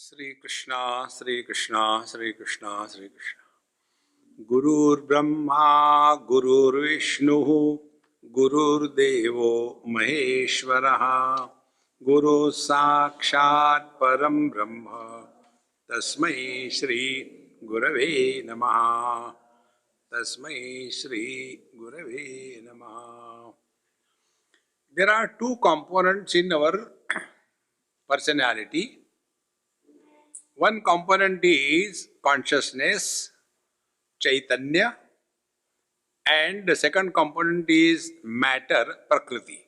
Sri Krishna, Sri Krishna, Sri Krishna, Sri Krishna. Gurur Brahma, Gurur Vishnu, Gurur Devo Maheshwaraha, Guru Sakshat Param Brahma, Tasmai Shri Gurave Namaha, Tasmai Shri Gurave Namaha. There are two components in our personality. One component is consciousness, Chaitanya, and the second component is matter, Prakriti.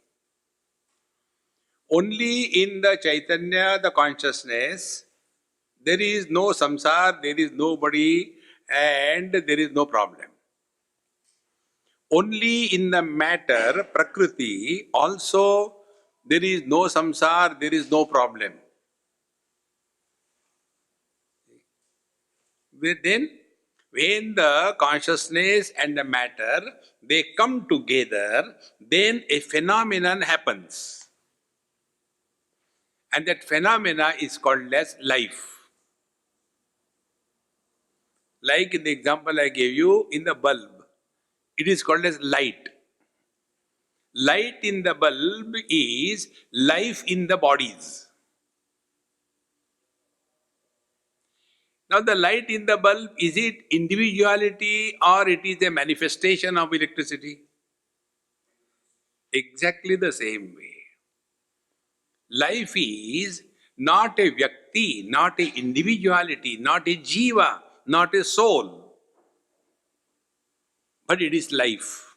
Only in the Chaitanya, the consciousness, there is no samsara, there is nobody, and there is no problem. Only in the matter, Prakriti, also there is no samsara, there is no problem. Then, when the consciousness and the matter, they come together, then a phenomenon happens. And that phenomena is called as life. Like in the example I gave you, in the bulb, it is called as light. Light in the bulb is life in the bodies. Now the light in the bulb, is it individuality or it is a manifestation of electricity? Exactly the same way. Life is not a vyakti, not a individuality, not a jiva, not a soul, but it is life.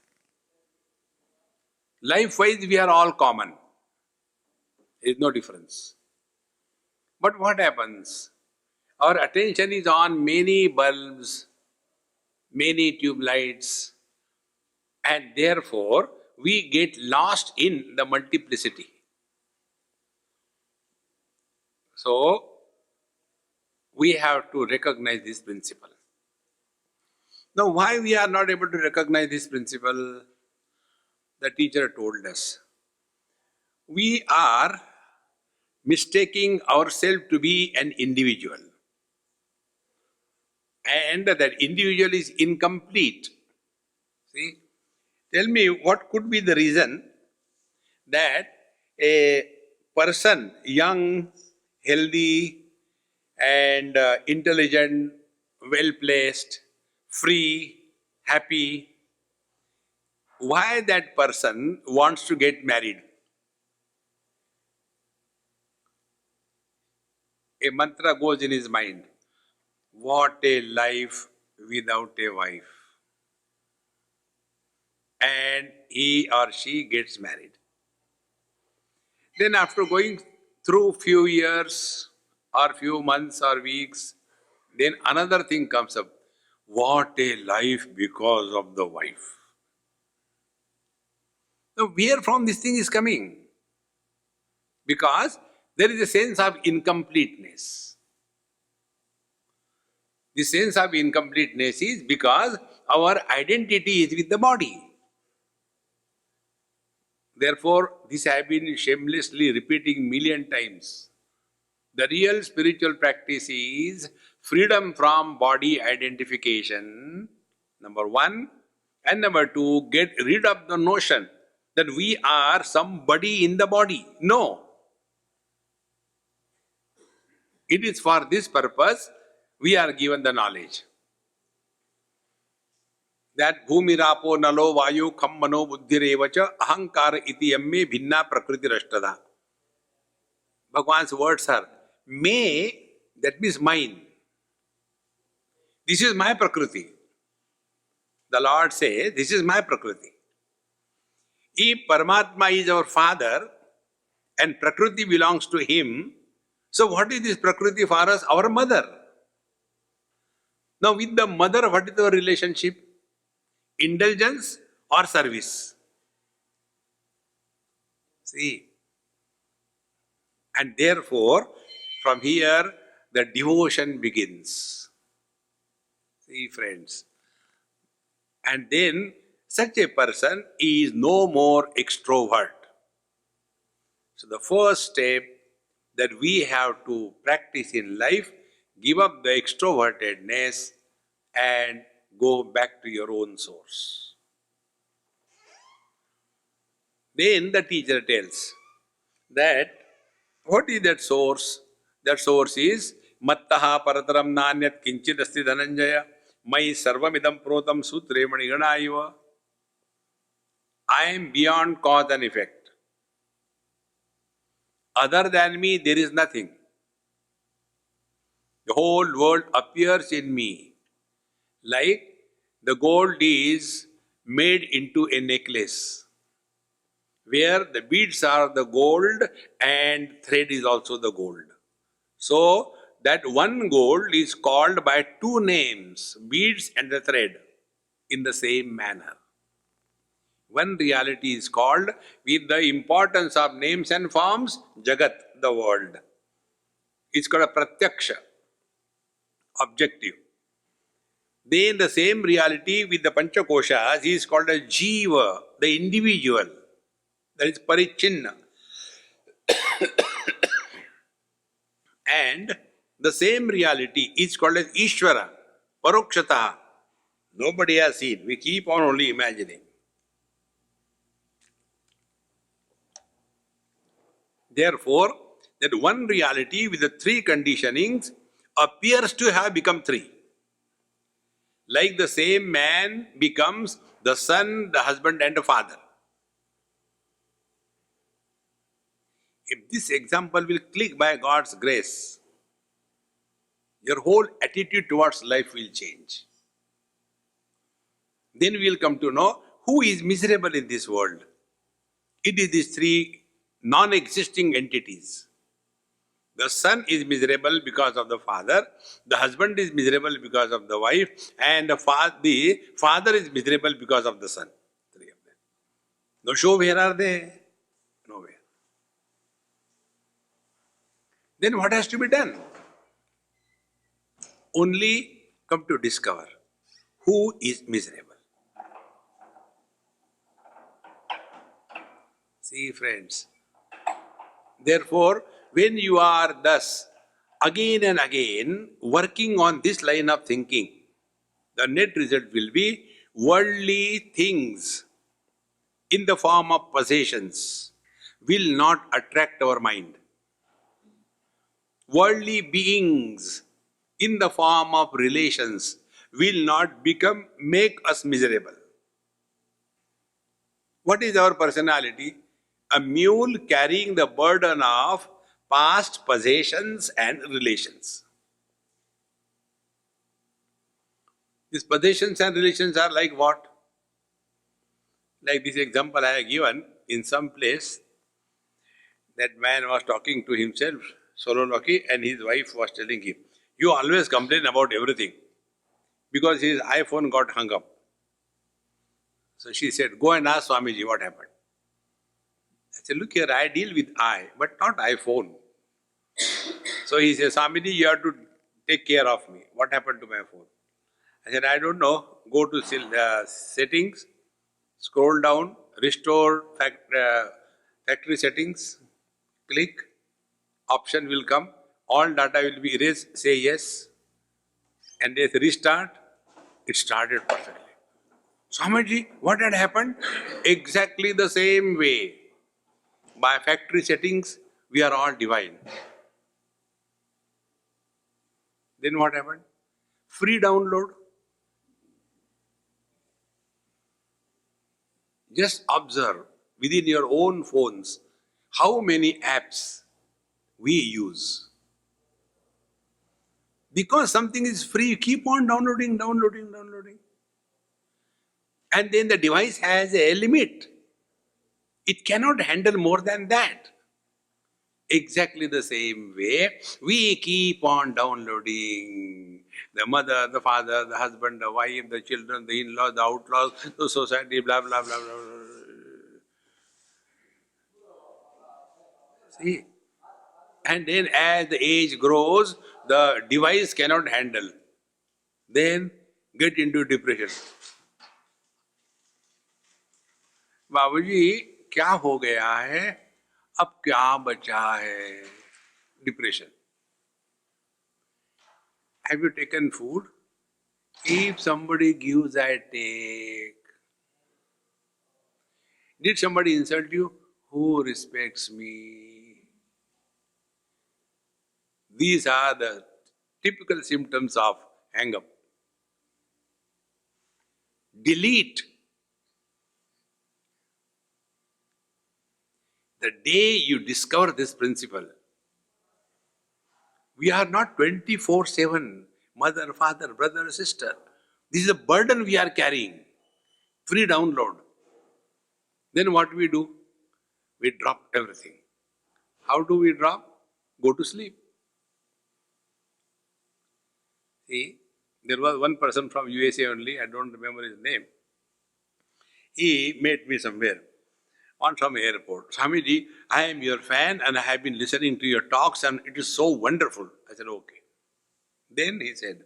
Life-wise we are all common. There is no difference. But what happens? Our attention is on many bulbs, many tube lights, and therefore we get lost in the multiplicity. So, we have to recognize this principle. Now, why we are not able to recognize this principle? The teacher told us. We are mistaking ourselves to be an individual. And that individual is incomplete. See, tell me what could be the reason that a person, young, healthy, and intelligent, well-placed, free, happy, why that person wants to get married? A mantra goes in his mind. What a life without a wife. And he or she gets married. Then after going through few years or few months or weeks, then another thing comes up. What a life because of the wife. Now where from this thing is coming? Because there is a sense of incompleteness. The sense of incompleteness is because our identity is with the body. Therefore, this I have been shamelessly repeating million times. The real spiritual practice is freedom from body identification, number one. And number two, get rid of the notion that we are somebody in the body. No. It is for this purpose we are given the knowledge. That bhumi rapo nalo vayu kham mano buddhirevacha ahankara iti yamme bhinna prakriti rashtada. Bhagwan's words are, may, that means mine. This is my prakriti. The Lord says, this is my prakriti. If Paramatma is our father and prakriti belongs to him, so what is this prakriti for us? Our mother. Now with the mother, what is our relationship? Indulgence or service? See. And therefore, from here, the devotion begins. See, friends. And then, such a person is no more extrovert. So the first step that we have to practice in life, give up the extrovertedness and go back to your own source. Then the teacher tells that what is that source? That source is Mattaha Parataram Nanyat Kinchit Asti Dhananjaya Mai Sarvamidam Protam Sutre Manigana. I am beyond cause and effect. Other than me, there is nothing. The whole world appears in me. Like the gold is made into a necklace, where the beads are the gold and thread is also the gold. So, that one gold is called by two names, beads and the thread, in the same manner. One reality is called, with the importance of names and forms, Jagat, the world. It's called a Pratyaksha, objective. Then the same reality with the Panchakoshas is called a Jiva, the individual. That is Parichinna. And the same reality is called as Ishvara, Parokshata. Nobody has seen. We keep on only imagining. Therefore, that one reality with the three conditionings appears to have become three. Like the same man becomes the son, the husband and the father. If this example will click by God's grace, your whole attitude towards life will change. Then we will come to know who is miserable in this world. It is these three non-existing entities. The son is miserable because of the father, the husband is miserable because of the wife, and the father is miserable because of the son. Three of them. No show, where are they? Nowhere. Then what has to be done? Only come to discover who is miserable. See, friends. Therefore, when you are thus again and again working on this line of thinking, the net result will be worldly things in the form of possessions will not attract our mind. Worldly beings in the form of relations will not make us miserable. What is our personality? A mule carrying the burden of past possessions and relations. These possessions and relations are like what? Like this example I have given, in some place, that man was talking to himself, soliloquy, and his wife was telling him, you always complain about everything, because his iPhone got hung up. So she said, go and ask Swamiji what happened. I said, look here, I deal with I, but not iPhone. So he says, Swamiji, you have to take care of me. What happened to my phone? I said, I don't know. Go to settings, scroll down, restore factory settings, click, option will come, all data will be erased, say yes, and they restart, it started perfectly. Swamiji, what had happened? Exactly the same way. By factory settings, we are all divine. Then what happened? Free download. Just observe within your own phones how many apps we use. Because something is free, you keep on downloading. And then the device has a limit. It cannot handle more than that. Exactly the same way, we keep on downloading. The mother, the father, the husband, the wife, the children, the in-laws, the outlaws, the society, blah, blah, blah, blah, blah. See? And then as the age grows, the device cannot handle. Then get into depression. बाबूजी क्या हो गया है अब क्या बचा है depression. Have you taken food? If somebody gives, I take. Did somebody insult you? Who respects me? These are the typical symptoms of hang-up. Delete. The day you discover this principle, we are not 24/7, mother, father, brother, sister. This is a burden we are carrying. Free download. Then what we do? We drop everything. How do we drop? Go to sleep. See, there was one person from USA only, I don't remember his name. He met me somewhere on some airport. Swamiji, I am your fan and I have been listening to your talks and it is so wonderful. I said, okay. Then he said,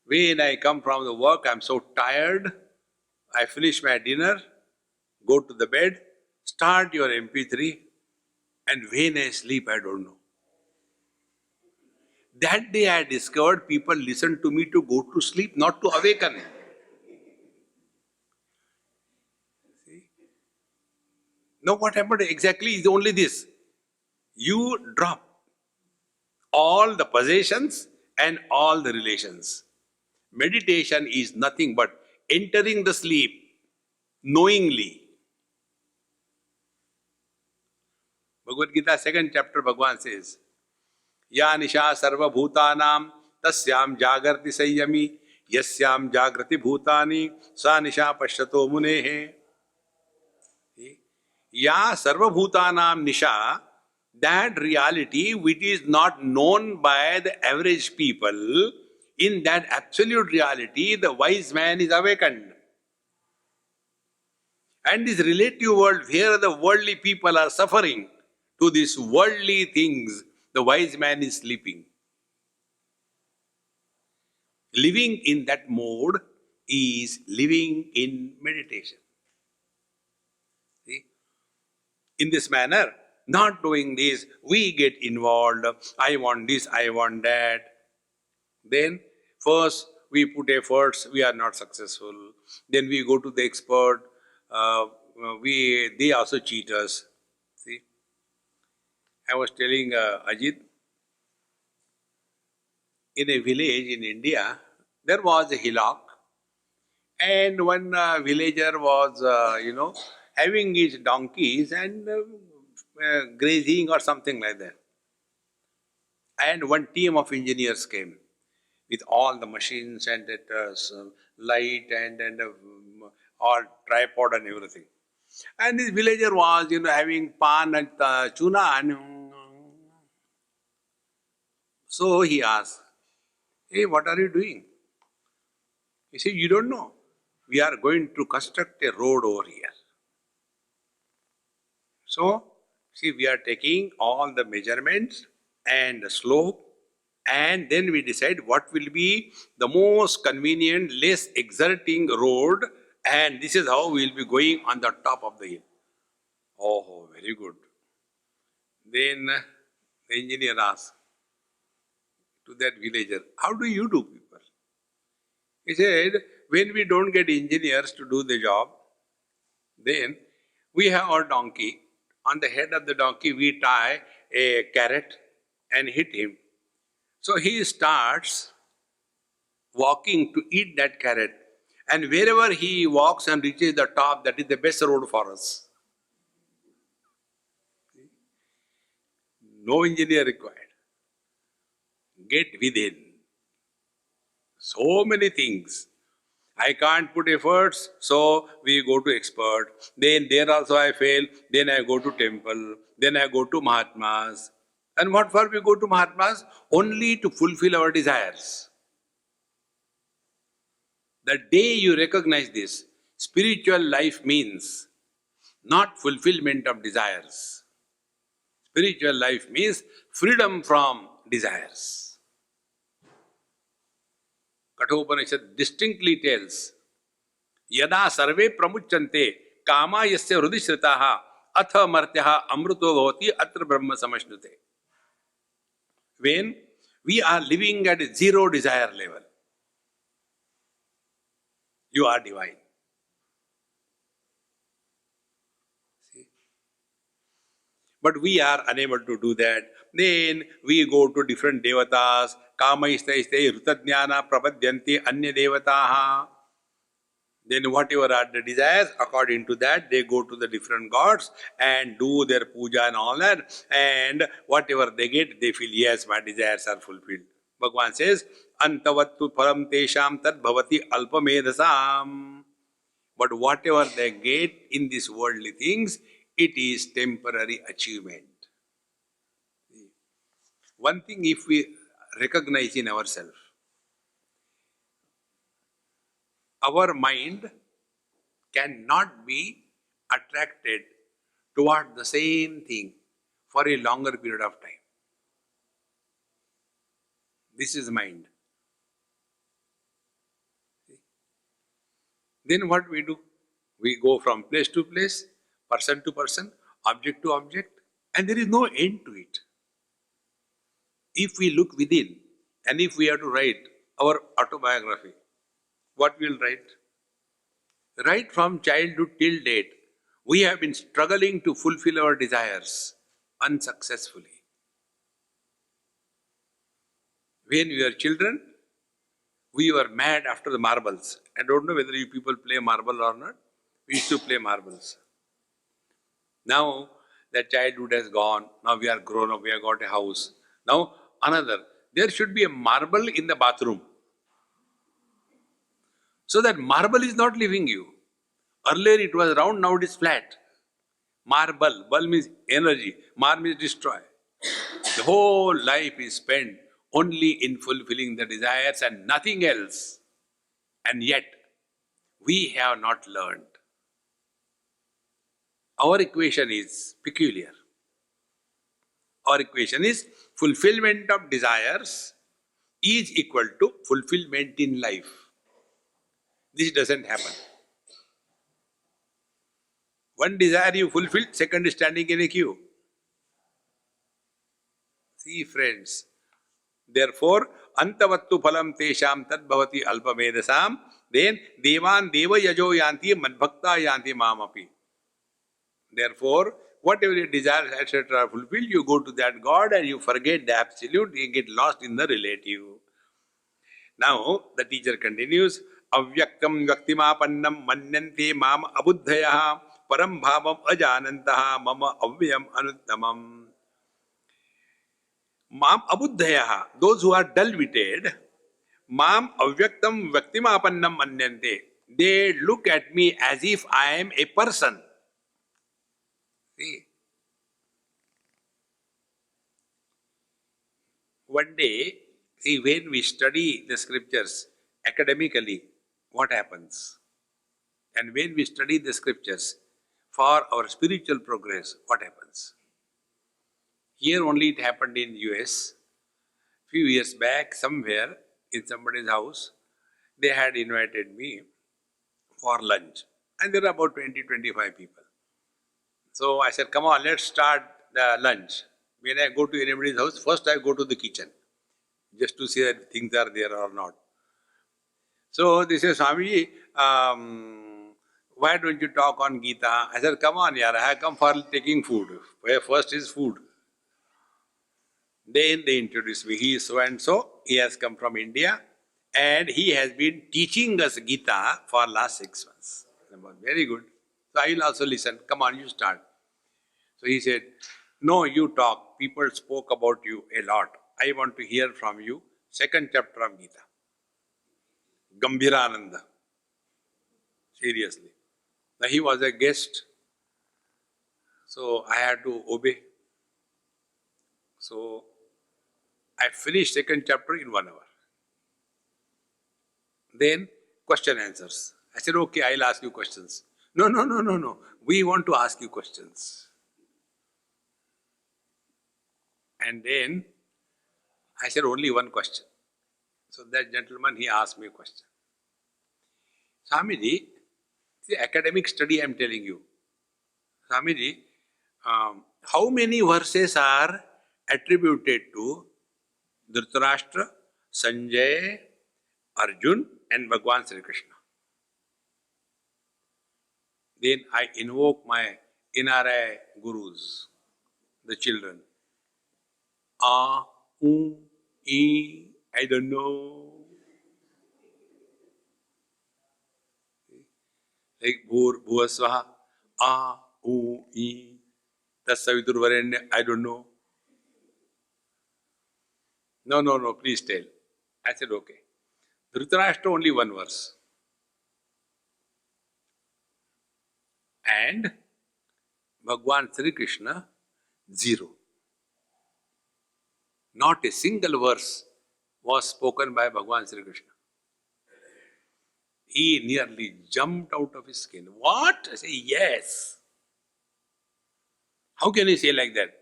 when I come from the work, I am so tired. I finish my dinner, go to the bed, start your MP3, and when I sleep, I don't know. That day I discovered people listen to me to go to sleep, not to awaken. See? Now what happened exactly is only this. You drop all the possessions and all the relations. Meditation is nothing but entering the sleep knowingly. Bhagavad Gita, 2nd chapter, Bhagavan says, Ya nisha sarva bhutanam tasyam jagarti sayyami yasyam jagrati bhutani sa nisha pashyato munehe. Ya sarva bhutanam nisha, that reality which is not known by the average people, in that absolute reality the wise man is awakened. And this relative world where the worldly people are suffering to these worldly things, the wise man is sleeping. Living in that mode is living in meditation. See? In this manner, not doing this, we get involved. I want this, I want that. Then, first we put efforts, we are not successful. Then we go to the expert, they also cheat us. See? I was telling Ajit, in a village in India, there was a hillock, and one villager was, having his donkeys and grazing or something like that. And one team of engineers came with all the machines and light and all tripod and everything. And this villager was, having pan and tuna. And so he asked, hey, what are you doing? He said, you don't know. We are going to construct a road over here. So, see, we are taking all the measurements and the slope, and then we decide what will be the most convenient, less exerting road, and this is how we will be going on the top of the hill. Oh, very good. Then the engineer asked to that villager, how do you do, people? He said, when we don't get engineers to do the job, then we have our donkey. On the head of the donkey, we tie a carrot and hit him. So he starts walking to eat that carrot. And wherever he walks and reaches the top, that is the best road for us. No engineer required. Get within. So many things. I can't put efforts, so we go to expert. Then there also I fail, then I go to temple, then I go to Mahatmas. And what for we go to Mahatmas? Only to fulfill our desires. The day you recognize this, spiritual life means not fulfillment of desires. Spiritual life means freedom from desires. Kathopanishad distinctly tells, Yada sarve pramuchante kama yasya hrudi shritaha atha martyaha amruto bhavati atra brahma samashnute. when we are living at a zero desire level. You are divine. See? But we are unable to do that. Then we go to different devatas. Kamaiste rutadhyana prapadyanti anya devataha. Then whatever are the desires, according to that, they go to the different gods and do their puja and all that. And whatever they get, they feel, yes, my desires are fulfilled. Bhagavan says, Antavattu param tesham tad bhavati alpamedasam. But whatever they get in these worldly things, it is temporary achievement. One thing, if we recognize in ourselves, our mind cannot be attracted toward the same thing for a longer period of time. This is mind. Then what we do? We go from place to place, person to person, object to object, and there is no end to it. If we look within, and if we have to write our autobiography, what we will write? Right from childhood till date, we have been struggling to fulfill our desires unsuccessfully. When we were children, we were mad after the marbles. I don't know whether you people play marble or not. We used to play marbles. Now that childhood has gone. Now we are grown up. We have got a house. Now another. There should be a marble in the bathroom. So that marble is not leaving you. Earlier it was round, now it is flat. Marble. Bal means energy. Mar means destroy. The whole life is spent only in fulfilling the desires and nothing else. And yet, we have not learned. Our equation is peculiar. Our equation is fulfillment of desires is equal to fulfillment in life. This doesn't happen. One desire you fulfill, second is standing in a queue. See, friends, therefore, antavattu phalam tesham tad bhavati alpamedasam, then devan deva yajo yanti madbhakta yanti mamapi. Therefore, whatever your desires, etc. are fulfilled, you go to that God and you forget the absolute, you get lost in the relative. Now, the teacher continues, avyaktam vyaktimapannam manyante mam abuddhayaha param bhavam ajanantaha mama avyam anuttamam. Mam abuddhayaha, those who are dull-witted, mam avyaktam vyaktimapannam manyante, they look at me as if I am a person. See? One day, see, when we study the scriptures academically, what happens? And when we study the scriptures for our spiritual progress, what happens? Here only it happened in US. Few years back, somewhere in somebody's house, they had invited me for lunch. And there are about 20-25 people. So I said, come on, let's start the lunch. When I go to anybody's house, first I go to the kitchen, just to see that things are there or not. So they say, Swami, why don't you talk on Gita? I said, come on, yaar, I have come for taking food. Where first is food. Then they introduced me. He is so and so. He has come from India, and he has been teaching us Gita for last 6 months. Very good. So I will also listen. Come on, you start. So he said, no, you talk. People spoke about you a lot. I want to hear from you. 2nd chapter of Gita. Gambhirananda. Seriously. Now he was a guest. So I had to obey. So I finished 2nd chapter in 1 hour. Then question answers. I said, okay, I'll ask you questions. No. We want to ask you questions. And then I said only one question. So that gentleman, he asked me a question. Swamiji, the academic study I am telling you. Swamiji, how many verses are attributed to Dhritarashtra, Sanjay, Arjun, and Bhagwan Sri Krishna. Then I invoke my NRI gurus, the children. I don't know. Like Bhuvasvaha, Tassaviturvarenya, I don't know. No, please tell. I said, okay. Dhritarashtra only one verse. And Bhagwan Sri Krishna, 0. Not a single verse was spoken by Bhagwan Sri Krishna. He nearly jumped out of his skin. What? I say, yes. How can you say like that?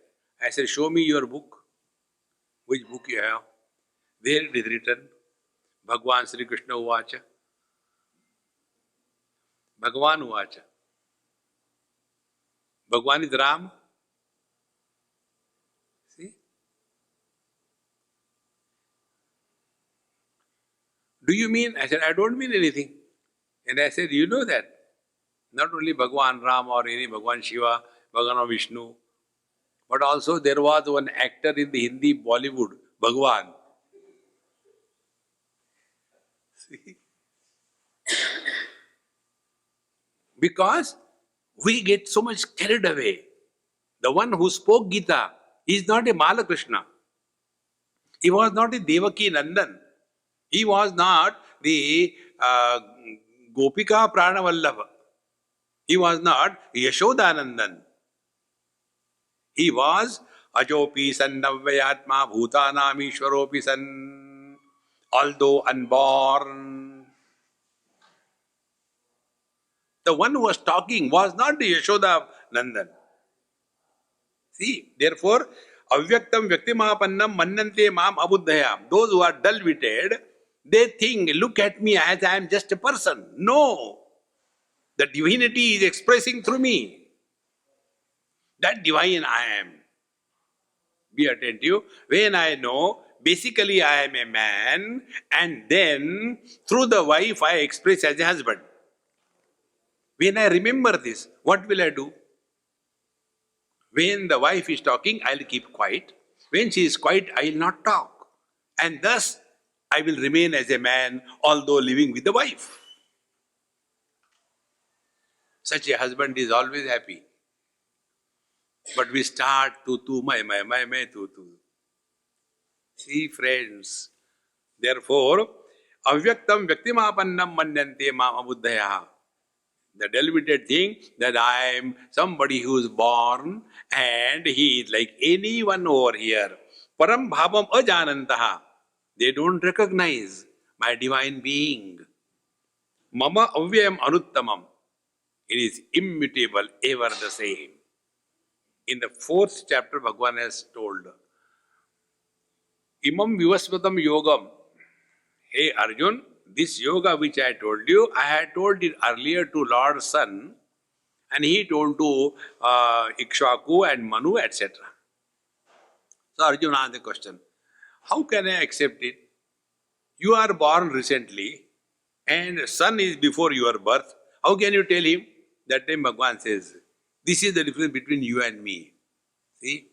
I said, show me your book. Which book you have? There it is written, Bhagwan Sri Krishna Uvacha. Bhagwan Uvacha. Bhagwan is Ram. See? Do you mean? I said, I don't mean anything. And I said, you know that. Not only Bhagwan Ram or any Bhagwan Shiva, Bhagwan Vishnu, but also there was one actor in the Hindi Bollywood, Bhagwan. See? Because we get so much carried away. The one who spoke Gita is not a Balakrishna. He was not a Devaki Nandan. He was not the Gopika Pranavallabha. He was not Yashodanandan. He was Ajopi San Navyatma Bhutanam Ishwaropi San, although unborn. The one who was talking was not the Yashoda Nandan. See, therefore, avyaktam vyaktimapannam mannante mam abuddhaya. Those who are dull-witted, they think, look at me as I am just a person. No! The divinity is expressing through me. That divine I am. Be attentive. When I know, basically I am a man, and then through the wife I express as a husband. When I remember this, what will I do? When the wife is talking, I will keep quiet. When she is quiet, I will not talk. And thus, I will remain as a man, although living with the wife. Such a husband is always happy. But we start tu, my, tu. See, friends, therefore, avyaktam vyaktimapannam manyante mam abuddhaya. The delimited thing that I am somebody who is born and he is like anyone over here. Param bhavam ajanantaha. They don't recognize my divine being. Mama avyayam anuttamam. It is immutable, ever the same. In the 4th chapter, Bhagavan has told, Imam vivasvatam yogam. Hey Arjun, this yoga which I told you, I had told it earlier to Lord Sun, and he told to Ikshvaku and Manu, etc. So Arjuna asked the question, how can I accept it? You are born recently, and Sun is before your birth. How can you tell him? That time Bhagavan says, this is the difference between you and me. See?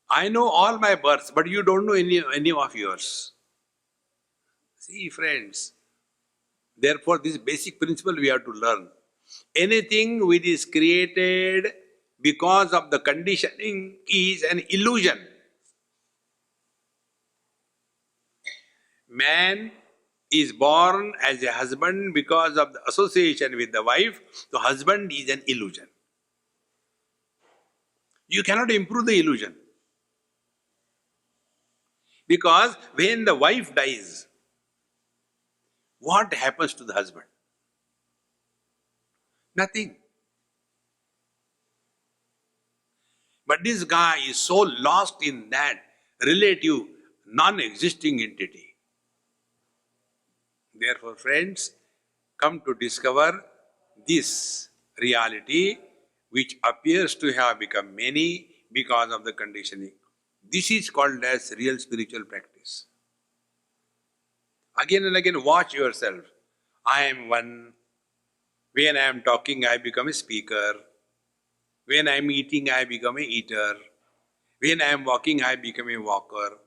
I know all my births, but you don't know any of yours. See, friends, therefore this basic principle we have to learn. Anything which is created because of the conditioning is an illusion. Man is born as a husband because of the association with the wife. The husband is an illusion. You cannot improve the illusion. Because when the wife dies, what happens to the husband? Nothing. But this guy is so lost in that relative, non-existing entity. Therefore, friends, come to discover this reality which appears to have become many because of the conditioning. This is called as real spiritual practice. Again and again, watch yourself. I am one. When I am talking, I become a speaker. When I am eating, I become a eater. When I am walking, I become a walker.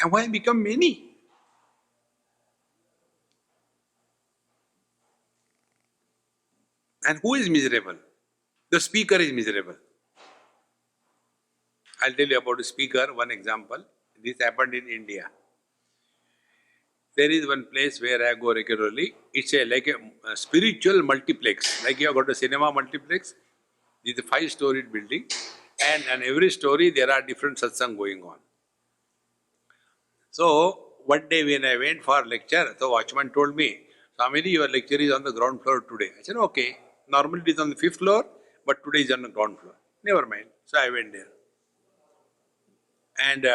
And why become many? And who is miserable? The speaker is miserable. I'll tell you about a speaker, one example. This happened in India. There is one place where I go regularly. It's like a spiritual multiplex. Like you have got a cinema multiplex. It's a 5-storied building. And on every story there are different satsang going on. So, one day when I went for lecture, the watchman told me, Swamiji, your lecture is on the ground floor today. I said, okay. Normally it is on the 5th floor, but today is on the ground floor. Never mind. So I went there. And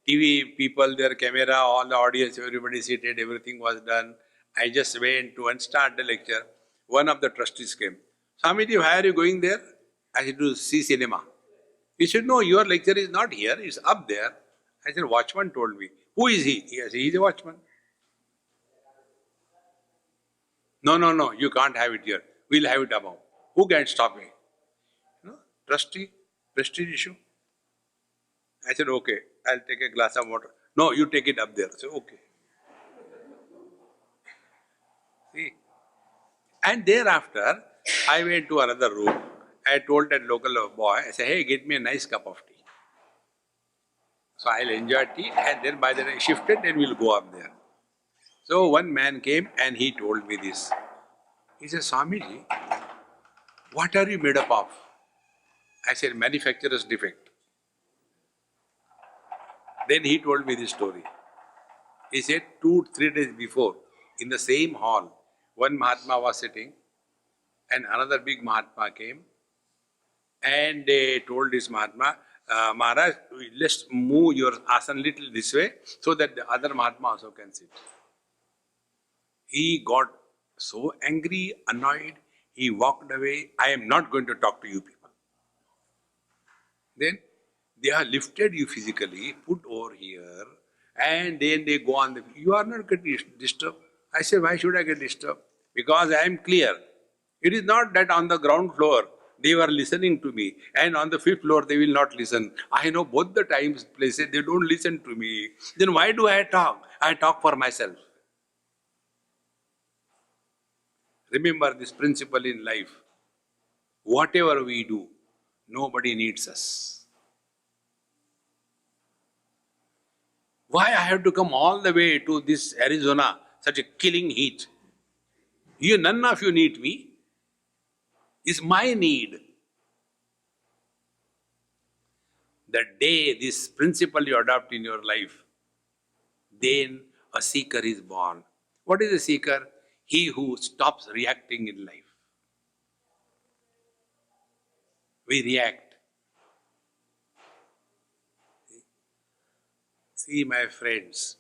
TV people, their camera, all the audience, everybody seated, everything was done. I just went to and start the lecture. One of the trustees came. Swamiji, why are you going there? I said, to see cinema. He said, no, your lecture is not here, it's up there. I said, watchman told me. Who is he? He said, he is a watchman. No, you can't have it here. We'll have it above. Who can stop me? No, trustee, prestige issue. I said, okay, I'll take a glass of water. No, you take it up there. I said, okay. See? And thereafter, I went to another room. I told that local boy, I said, hey, get me a nice cup of tea. So I'll enjoy tea, and then by the time I shifted, then we'll go up there. So one man came and he told me this. He said, Swamiji, what are you made up of? I said, manufacturer's defect. Then he told me this story. He said, 2-3 days before, in the same hall, one Mahatma was sitting and another big Mahatma came and they told this Mahatma, Maharaj, let's move your asana little this way so that the other Mahatma also can sit. He got so angry, annoyed, he walked away. I am not going to talk to you people. Then they have lifted you physically, put over here, and then they go on. You are not getting disturbed. I said, why should I get disturbed? Because I am clear. It is not that on the ground floor they were listening to me, and on the 5th floor they will not listen. I know both the times, places, they don't listen to me. Then why do I talk? I talk for myself. Remember this principle in life. Whatever we do, nobody needs us. Why I have to come all the way to this Arizona, such a killing heat? None of you need me. It's my need. The day this principle you adopt in your life, then a seeker is born. What is a seeker? He who stops reacting in life. We react. See, my friends.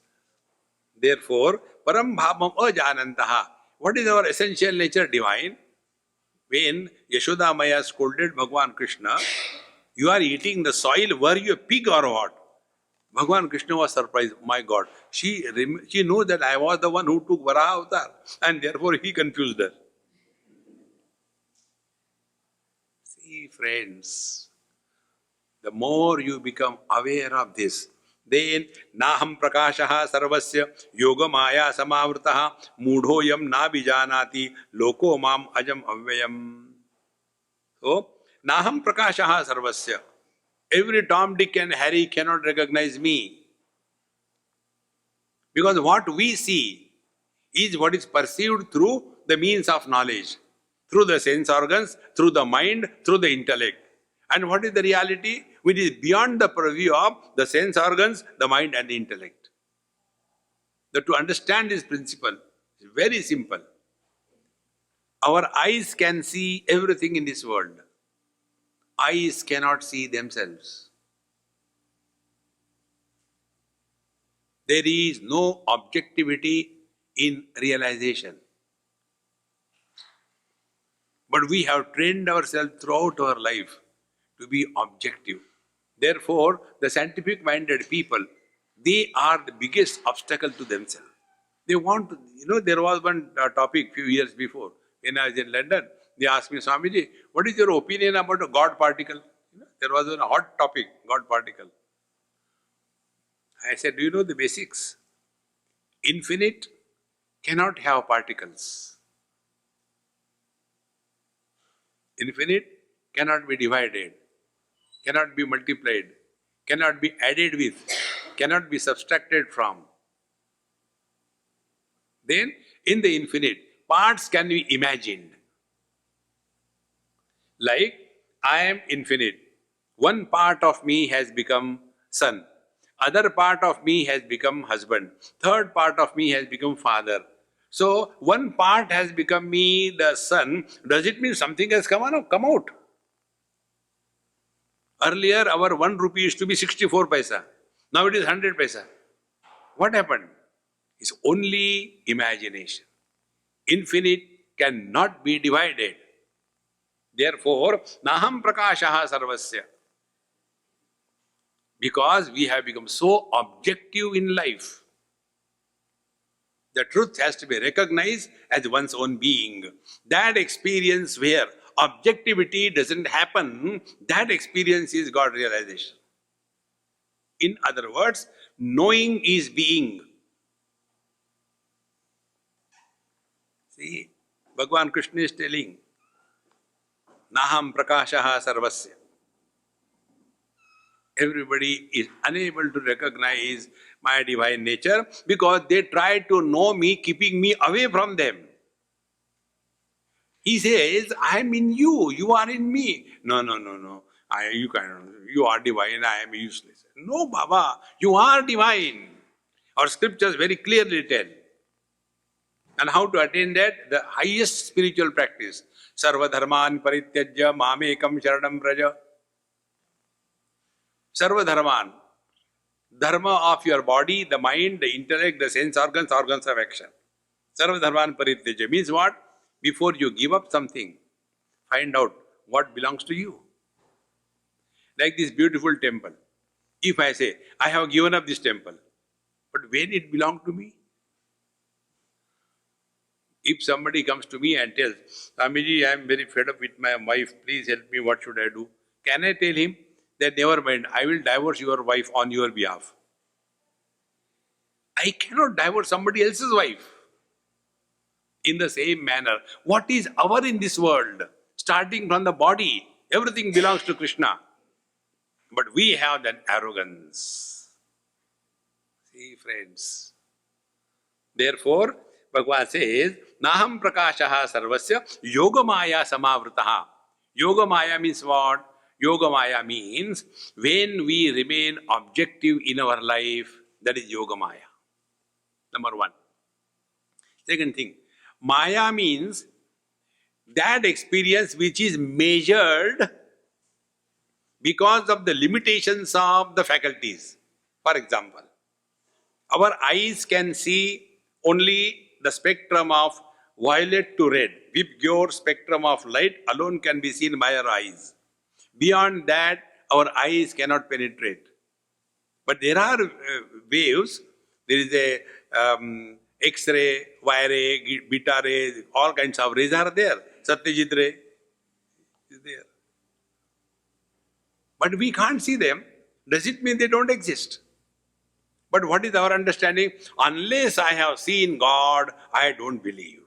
Therefore, param bhavam ajanantaha. What is our essential nature? Divine. When Yashoda Maya scolded Bhagavan Krishna, you are eating the soil, were you a pig or what? Bhagavan Krishna was surprised. My God, she knew that I was the one who took Varaha avatar, and therefore he confused her. See, friends, the more you become aware of this, then naham prakashaha sarvasya yoga maya samavrtaha mudhoyam na bijanati loko mam ajam avyayam. So, naham prakashaha sarvasya. Every Tom, Dick and Harry cannot recognize me. Because what we see is what is perceived through the means of knowledge, through the sense organs, through the mind, through the intellect. And what is the reality? Which is beyond the purview of the sense organs, the mind and the intellect. To understand this principle is very simple. Our eyes can see everything in this world. Eyes cannot see themselves. There is no objectivity in realization. But we have trained ourselves throughout our life to be objective. Therefore, the scientific-minded people, they are the biggest obstacle to themselves. They want to, there was one topic few years before when I was in London. They asked me, Swamiji, what is your opinion about a God particle? There was a hot topic, God particle. I said, do you know the basics? Infinite cannot have particles. Infinite cannot be divided, cannot be multiplied, cannot be added with, cannot be subtracted from. Then, in the infinite, parts can be imagined. Like, I am infinite. One part of me has become son. Other part of me has become husband. Third part of me has become father. So, one part has become me, the son. Does it mean something has come out? Earlier, our 1 rupee used to be 64 paisa. Now it is 100 paisa. What happened? It's only imagination. Infinite cannot be divided. Therefore, naham prakashaha sarvasya. Because we have become so objective in life. The truth has to be recognized as one's own being. That experience where objectivity doesn't happen, that experience is God realization. In other words, knowing is being. See, Bhagavan Krishna is telling, Naham prakashaha sarvasya. Everybody is unable to recognize my divine nature because they try to know me, keeping me away from them. He says, I am in you, you are in me. No. You are divine, I am useless. No, Baba, you are divine. Our scriptures very clearly tell. And how to attain that? The highest spiritual practice. Sarva dharman parityajya mamekam sharanam praja. Sarva dharman. Dharma of your body, the mind, the intellect, the sense organs, organs of action. Sarva dharman parityajya means what? Before you give up something, find out what belongs to you. Like this beautiful temple. If I say, I have given up this temple, but when it belonged to me? If somebody comes to me and tells, Swamiji, I am very fed up with my wife, please help me, what should I do? Can I tell him that never mind, I will divorce your wife on your behalf? I cannot divorce somebody else's wife. In the same manner, what is our in this world? Starting from the body, everything belongs to Krishna. But we have that arrogance. See, friends. Therefore, Bhagavan says, Naham prakashaha sarvasya yogamaya samavritaha. Yogamaya means what? Yogamaya means when we remain objective in our life, that is Yogamaya. Number one. Second thing, Maya means that experience which is measured because of the limitations of the faculties. For example, our eyes can see only the spectrum of violet to red. Vibgyor spectrum of light alone can be seen by our eyes. Beyond that, our eyes cannot penetrate. But there are waves. There is a X-ray, Y-ray, beta ray, all kinds of rays are there. Satyajit ray is there. But we can't see them. Does it mean they don't exist? But what is our understanding? Unless I have seen God, I don't believe.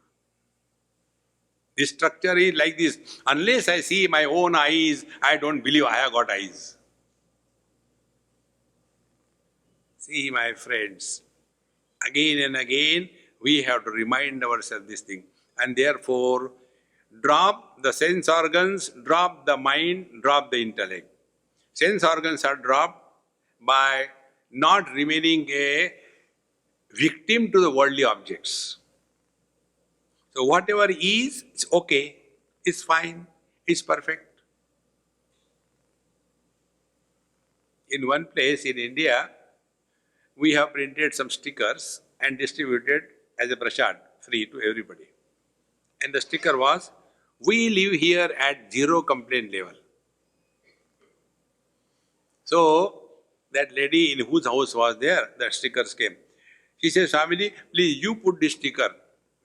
This structure is like this. Unless I see my own eyes, I don't believe I have got eyes. See, my friends, again and again, we have to remind ourselves this thing. And therefore, drop the sense organs, drop the mind, drop the intellect. Sense organs are dropped by not remaining a victim to the worldly objects. So whatever is, it's okay, it's fine, it's perfect. In one place in India, we have printed some stickers and distributed as a prasad, free to everybody. And the sticker was, we live here at zero complaint level. So, that lady in whose house was there, the stickers came. She said, Swamiji, please you put this sticker,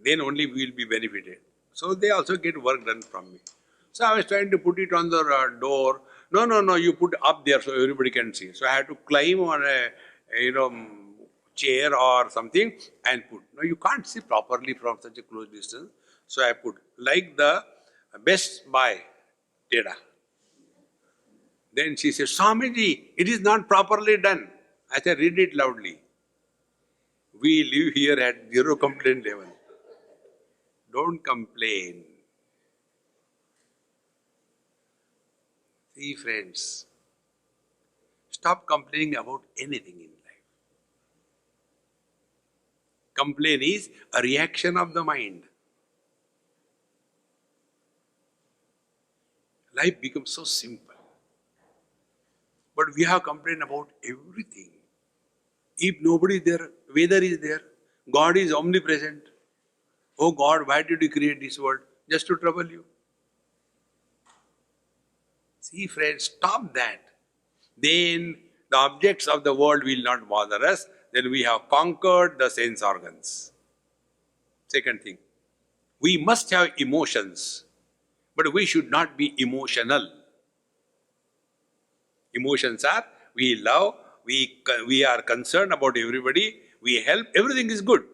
then only we will be benefited. So they also get work done from me. So I was trying to put it on the door. No, no, no, you put up there so everybody can see. So I had to climb on a chair or something and put. No, you can't see properly from such a close distance. So I put like the Best Buy Teda. Then she said, Swamiji, it is not properly done. I said, read it loudly. We live here at zero complaint level. Don't complain. See, friends, stop complaining about anything in life. Complaint is a reaction of the mind. Life becomes so simple. But we have complained about everything. If nobody is there, weather is there, God is omnipresent. Oh God, why did you create this world? Just to trouble you. See, friends, stop that. Then the objects of the world will not bother us. Then we have conquered the sense organs. Second thing, we must have emotions, but we should not be emotional. Emotions are, we love, we are concerned about everybody, we help, everything is good.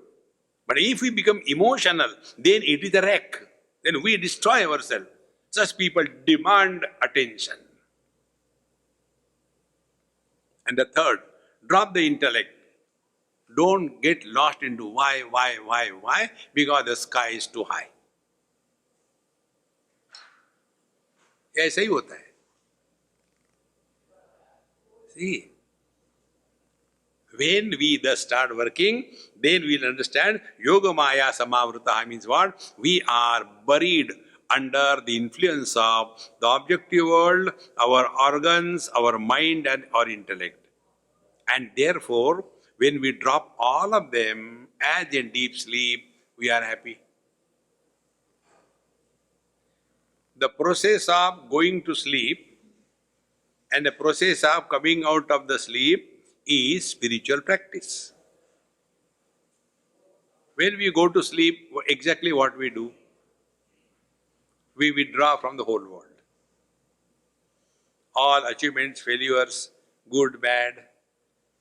But if we become emotional, then it is a wreck. Then we destroy ourselves. Such people demand attention. And the third, drop the intellect. Don't get lost into why, because the sky is too high. ऐसा ही होता है. See, when we thus start working, then we will understand Yoga Maya Samavrita means what? We are buried under the influence of the objective world, our organs, our mind and our intellect. And therefore, when we drop all of them as in deep sleep, we are happy. The process of going to sleep and the process of coming out of the sleep is spiritual practice. When we go to sleep, exactly what we do? We withdraw from the whole world. All achievements, failures, good, bad,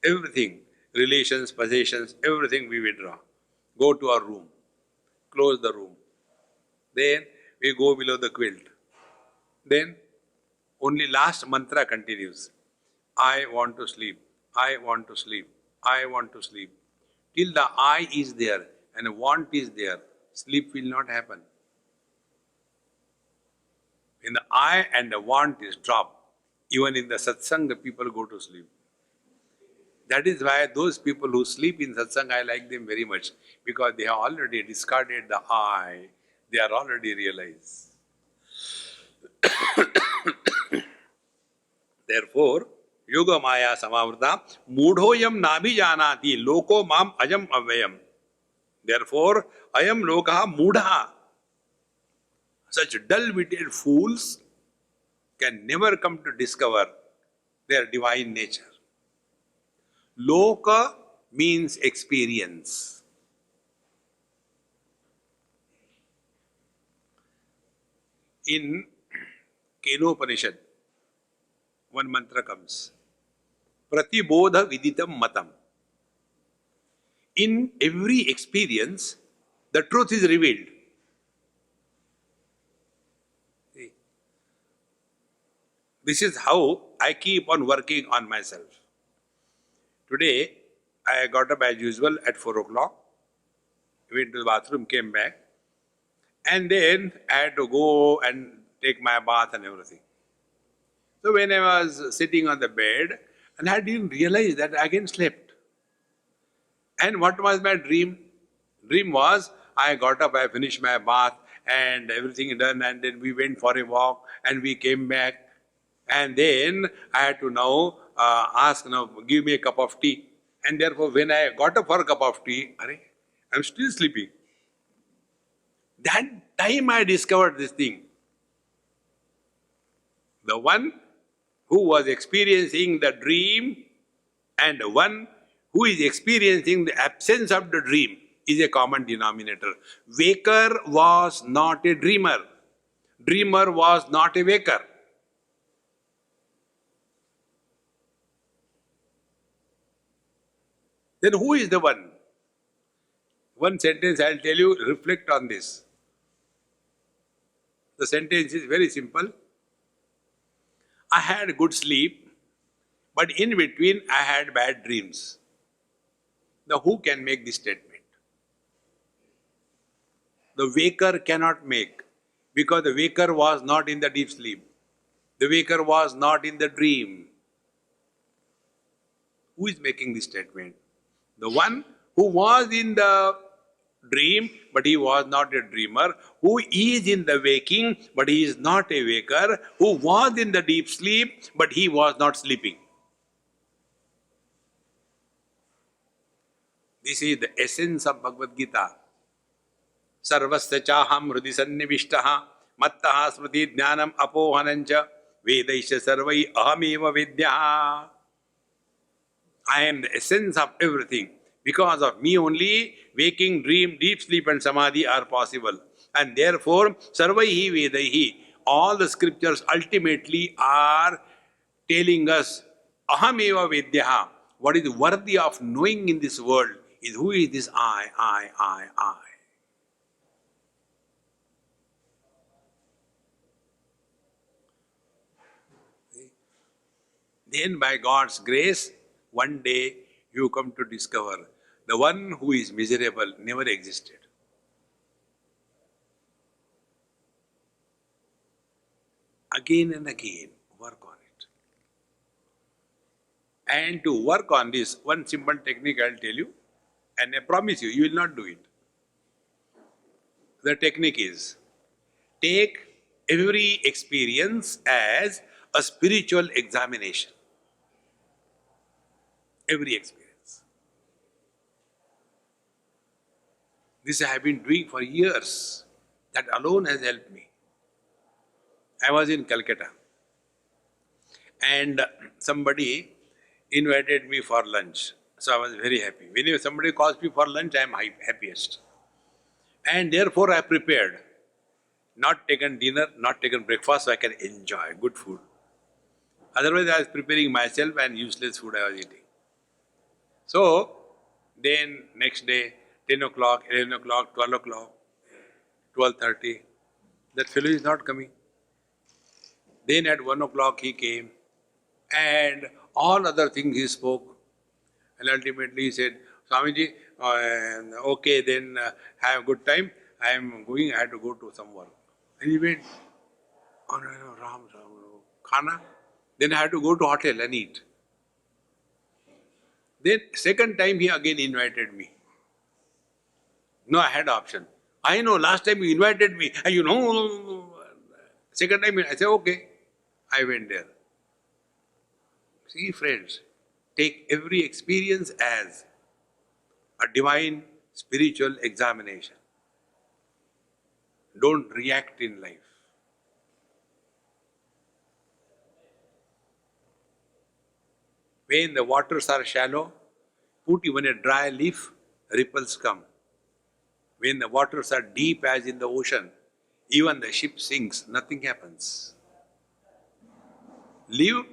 everything, relations, possessions, everything we withdraw. Go to our room, close the room. Then we go below the quilt. Then only last mantra continues. I want to sleep, I want to sleep, I want to sleep. Till the I is there and want is there, sleep will not happen. When the I and the want is dropped, even in the satsang, the people go to sleep. That is why those people who sleep in satsang, I like them very much, because they have already discarded the I, they are already realized. Therefore, Yoga Maya Samavrta, Mudhoyam Nabhi Janati, Loko Mam Ajam Avyayam. Therefore, Ayam Lokaha Mudha. Such dull-witted fools can never come to discover their divine nature. Loka means experience. In Kenopanishad, one mantra comes. Pratibodha viditam matam. In every experience, the truth is revealed. See? This is how I keep on working on myself. Today, I got up as usual at 4 o'clock, went to the bathroom, came back, and then I had to go and take my bath and everything. So when I was sitting on the bed, and I didn't realize that I again slept. And what was my dream? Dream was, I got up, I finished my bath, and everything done, and then we went for a walk, and we came back. And then I had to now ask, give me a cup of tea. And therefore, when I got up for a cup of tea, I'm still sleeping. That time I discovered this thing. The one who was experiencing the dream and one who is experiencing the absence of the dream is a common denominator. Waker was not a dreamer. Dreamer was not a waker. Then who is the one? One sentence I'll tell you, reflect on this. The sentence is very simple. I had good sleep, but in between I had bad dreams. Now who can make this statement? The waker cannot make, because the waker was not in the deep sleep. The waker was not in the dream. Who is making this statement? The one who was in the dream, but he was not a dreamer, who is in the waking, but he is not a waker, who was in the deep sleep, but he was not sleeping. This is the essence of Bhagavad Gita. Sarvasya chaham hrudi sannivishtaha mattaha smriti jnanam apohanancha vedaisya sarvai ahameva vidyaha. I am the essence of everything. Because of me only, waking, dream, deep sleep and samadhi are possible. And therefore, sarvaihi vedaihi, all the scriptures ultimately are telling us, ahameva vidyaha, what is worthy of knowing in this world is who is this I. Then by God's grace, one day you come to discover the one who is miserable never existed. Again and again, work on it. And to work on this, one simple technique I'll tell you, and I promise you, you will not do it. The technique is, take every experience as a spiritual examination. Every experience. This I have been doing for years. That alone has helped me. I was in Calcutta and somebody invited me for lunch. So I was very happy. Whenever somebody calls me for lunch, I am happiest. And therefore I prepared. Not taken dinner, not taken breakfast, so I can enjoy good food. Otherwise I was preparing myself and useless food I was eating. So, then next day, 10 o'clock, 11 o'clock, 12 o'clock, 12:30, that fellow is not coming. Then at 1 o'clock he came and all other things he spoke. And ultimately he said, Swamiji, okay then have a good time. I am going, I have to go to some work. And he went, oh no, Ram, khana. Then I had to go to hotel and eat. Then second time he again invited me. No, I had option. I know, last time you invited me, and you know, second time I said, okay. I went there. See friends, take every experience as a divine spiritual examination. Don't react in life. When the waters are shallow, put even a dry leaf, ripples come. When the waters are deep as in the ocean, even the ship sinks, nothing happens. Live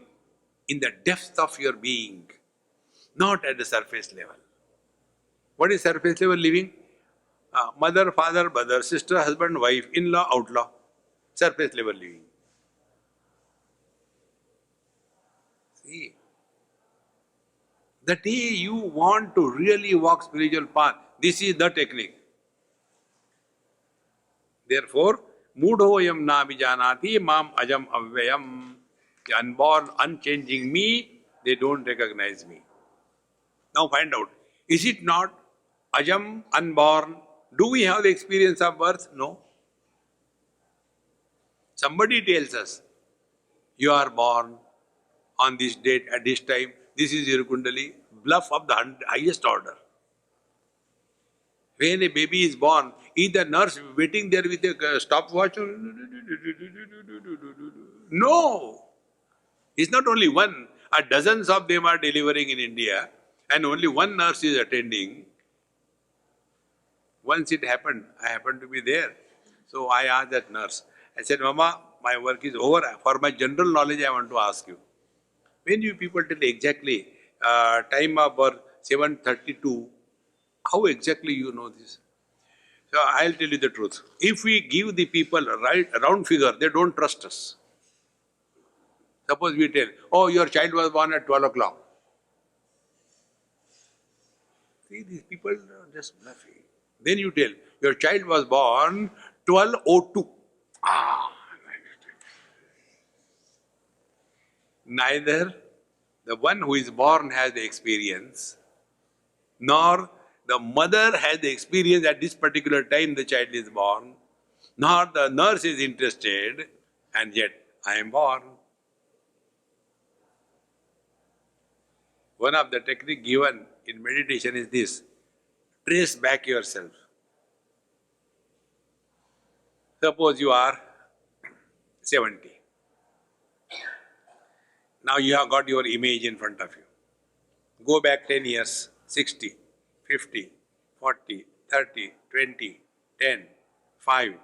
in the depth of your being, not at the surface level. What is surface level living? Mother, father, brother, sister, husband, wife, in-law, outlaw. Surface level living. See, the day you want to really walk spiritual path, this is the technique. Therefore, mudhoyam na vijanati mam ajam avyayam. The unborn, unchanging me, they don't recognize me. Now find out, is it not ajam, unborn? Do we have the experience of birth? No. Somebody tells us, you are born on this date, at this time, this is your kundali, bluff of the highest order. When a baby is born, is the nurse waiting there with a stopwatch? No. It's not only one, dozens of them are delivering in India, and only one nurse is attending. Once it happened, I happened to be there. So I asked that nurse, I said, Mama, my work is over. For my general knowledge, I want to ask you. When you people tell exactly time of birth 7:32, how exactly you know this? So I'll tell you the truth. If we give the people a round figure, they don't trust us. Suppose we tell, oh, your child was born at 12 o'clock. See, these people are just bluffing. Then you tell, your child was born 12:02. Ah, neither the one who is born has the experience, nor the mother has the experience at this particular time the child is born, nor the nurse is interested, and yet I am born. One of the technique given in meditation is this: trace back yourself. Suppose you are 70. Now you have got your image in front of you. Go back 10 years, 60, 50, 40, 30, 20, 10, 5,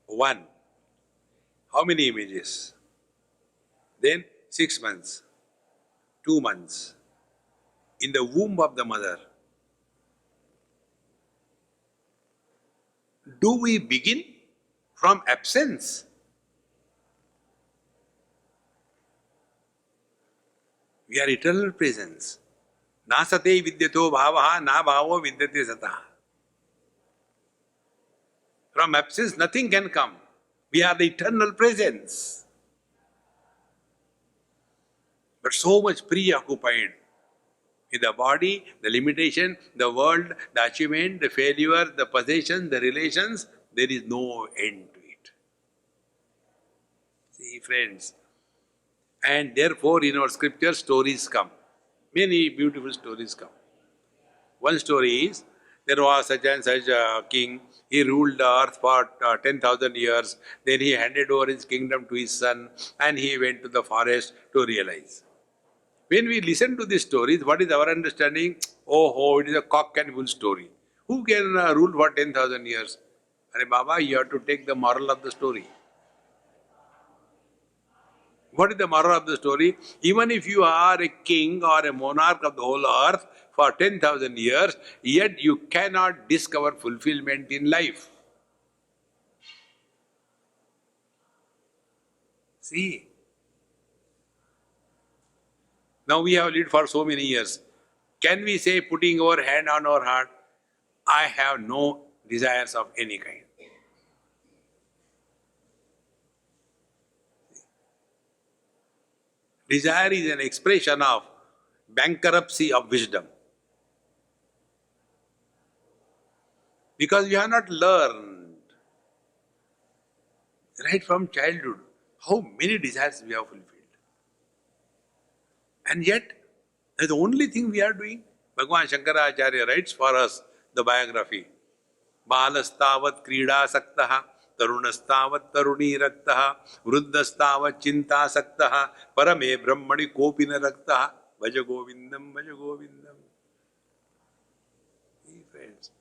1. How many images? Then 6 months, 2 months, in the womb of the mother. Do we begin from absence? We are eternal presence. Na sate vidyato bhavaha, na bhavo vidyate sataha. From absence nothing can come. We are the eternal presence. But so much preoccupied with the body, the limitation, the world, the achievement, the failure, the possession, the relations, there is no end to it. See, friends, and therefore in our scripture stories come. Many beautiful stories come. One story is, there was such and such a king, he ruled the earth for 10,000 years, then he handed over his kingdom to his son and he went to the forest to realize. When we listen to these stories, what is our understanding? Oh, it is a cock and bull story. Who can rule for 10,000 years? Arey Baba, you have to take the moral of the story. What is the moral of the story? Even if you are a king or a monarch of the whole earth for 10,000 years, yet you cannot discover fulfillment in life. See, now we have lived for so many years. Can we say, putting our hand on our heart, I have no desires of any kind? Desire is an expression of bankruptcy of wisdom. Because we have not learned right from childhood how many desires we have fulfilled. And yet, that's the only thing we are doing. Bhagavan Shankaracharya writes for us the biography. Balastavat krida saktaha, tarunastavat taruni raktaha, vruddhastavat chinta saktaha, parame brahmani kopina raktaha, bhaja govindam, bhaja govindam. See, friends.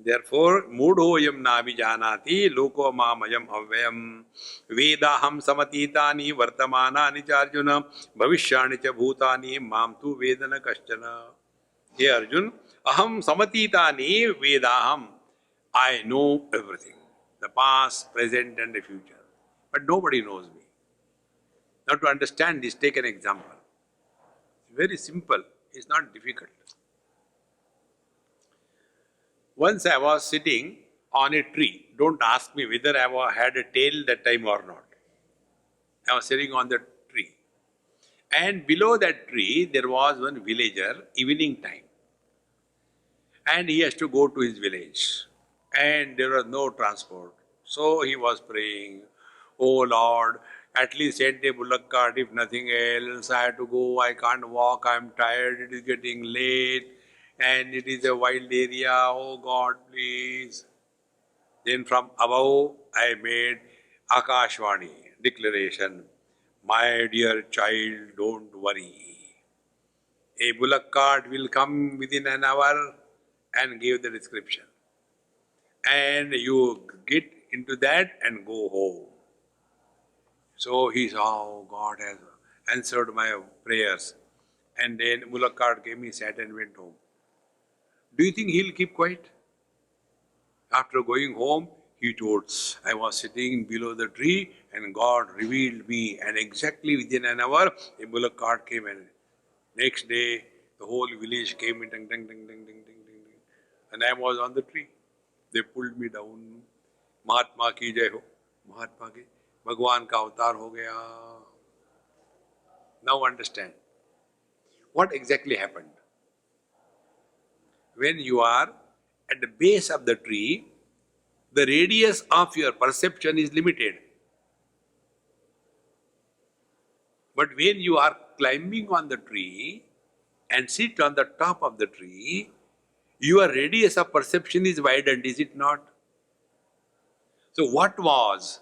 Therefore, mudhoyam nabijanati loko mamayam avyam vedaham samatitani vartamanani charjuna bhavishyani cha bhutani mam tu vedana kaschana. Hey Arjun, aham samatitani vedaham. I know everything, the past, present and the future. But nobody knows me. Now to understand this, take an example. It's very simple, it's not difficult. Once I was sitting on a tree. Don't ask me whether I had a tail that time or not. I was sitting on the tree. And below that tree, there was one villager, evening time. And he has to go to his village. And there was no transport. So he was praying, "Oh Lord, at least send a bullock cart, if nothing else. I have to go, I can't walk, I am tired, it is getting late. And it is a wild area, oh God, please." Then from above, I made Akashvani declaration. My dear child, don't worry. A bullock cart will come within an hour and give the description. And you get into that and go home. So he saw, oh, God has answered my prayers. And then bullock cart came, he sat and went home. Do you think he'll keep quiet? After going home, he told, I was sitting below the tree and God revealed me. And exactly within an hour, a bullock cart came and next day, the whole village came in, ding, ding, ding, ding, ding, ding, ding, ding. And I was on the tree. They pulled me down. Mahatma ki jai ho. Mahatma ki. Bhagwan ka avatar ho gaya. Now understand. What exactly happened? When you are at the base of the tree, the radius of your perception is limited. But when you are climbing on the tree and sit on the top of the tree, your radius of perception is widened, is it not? So what was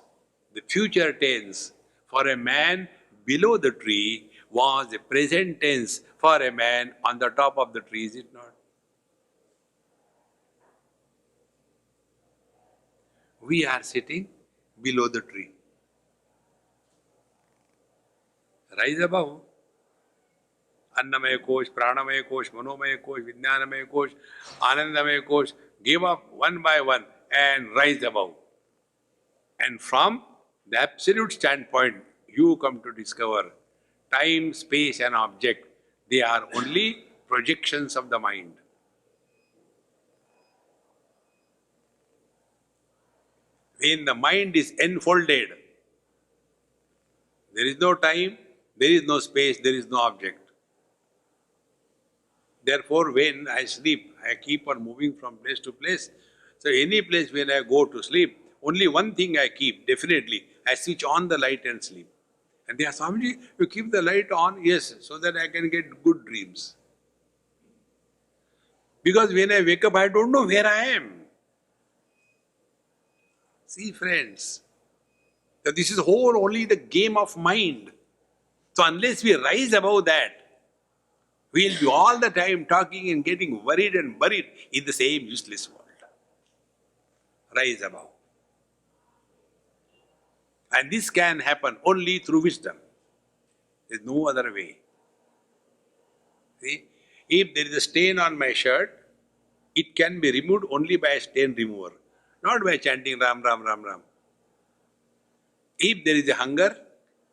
the future tense for a man below the tree was the present tense for a man on the top of the tree, is it not? We are sitting below the tree. Rise above. Annamaya Kosh, Pranamaya Kosh, Manomaya Kosh, Vijnanamaya Kosh, Anandamaya Kosh, give up one by one and rise above. And from the absolute standpoint, you come to discover time, space and object, they are only projections of the mind. When the mind is enfolded, there is no time, there is no space, there is no object. Therefore, when I sleep, I keep on moving from place to place. So any place when I go to sleep, only one thing I keep, definitely, I switch on the light and sleep. And they ask, Swamiji, you keep the light on? Yes, so that I can get good dreams. Because when I wake up, I don't know where I am. See, friends, that this is whole only the game of mind. So unless we rise above that, we'll be all the time talking and getting worried and buried in the same useless world. Rise above. And this can happen only through wisdom. There is no other way. See, if there is a stain on my shirt, it can be removed only by a stain remover, not by chanting Ram, Ram, Ram, Ram. If there is a hunger,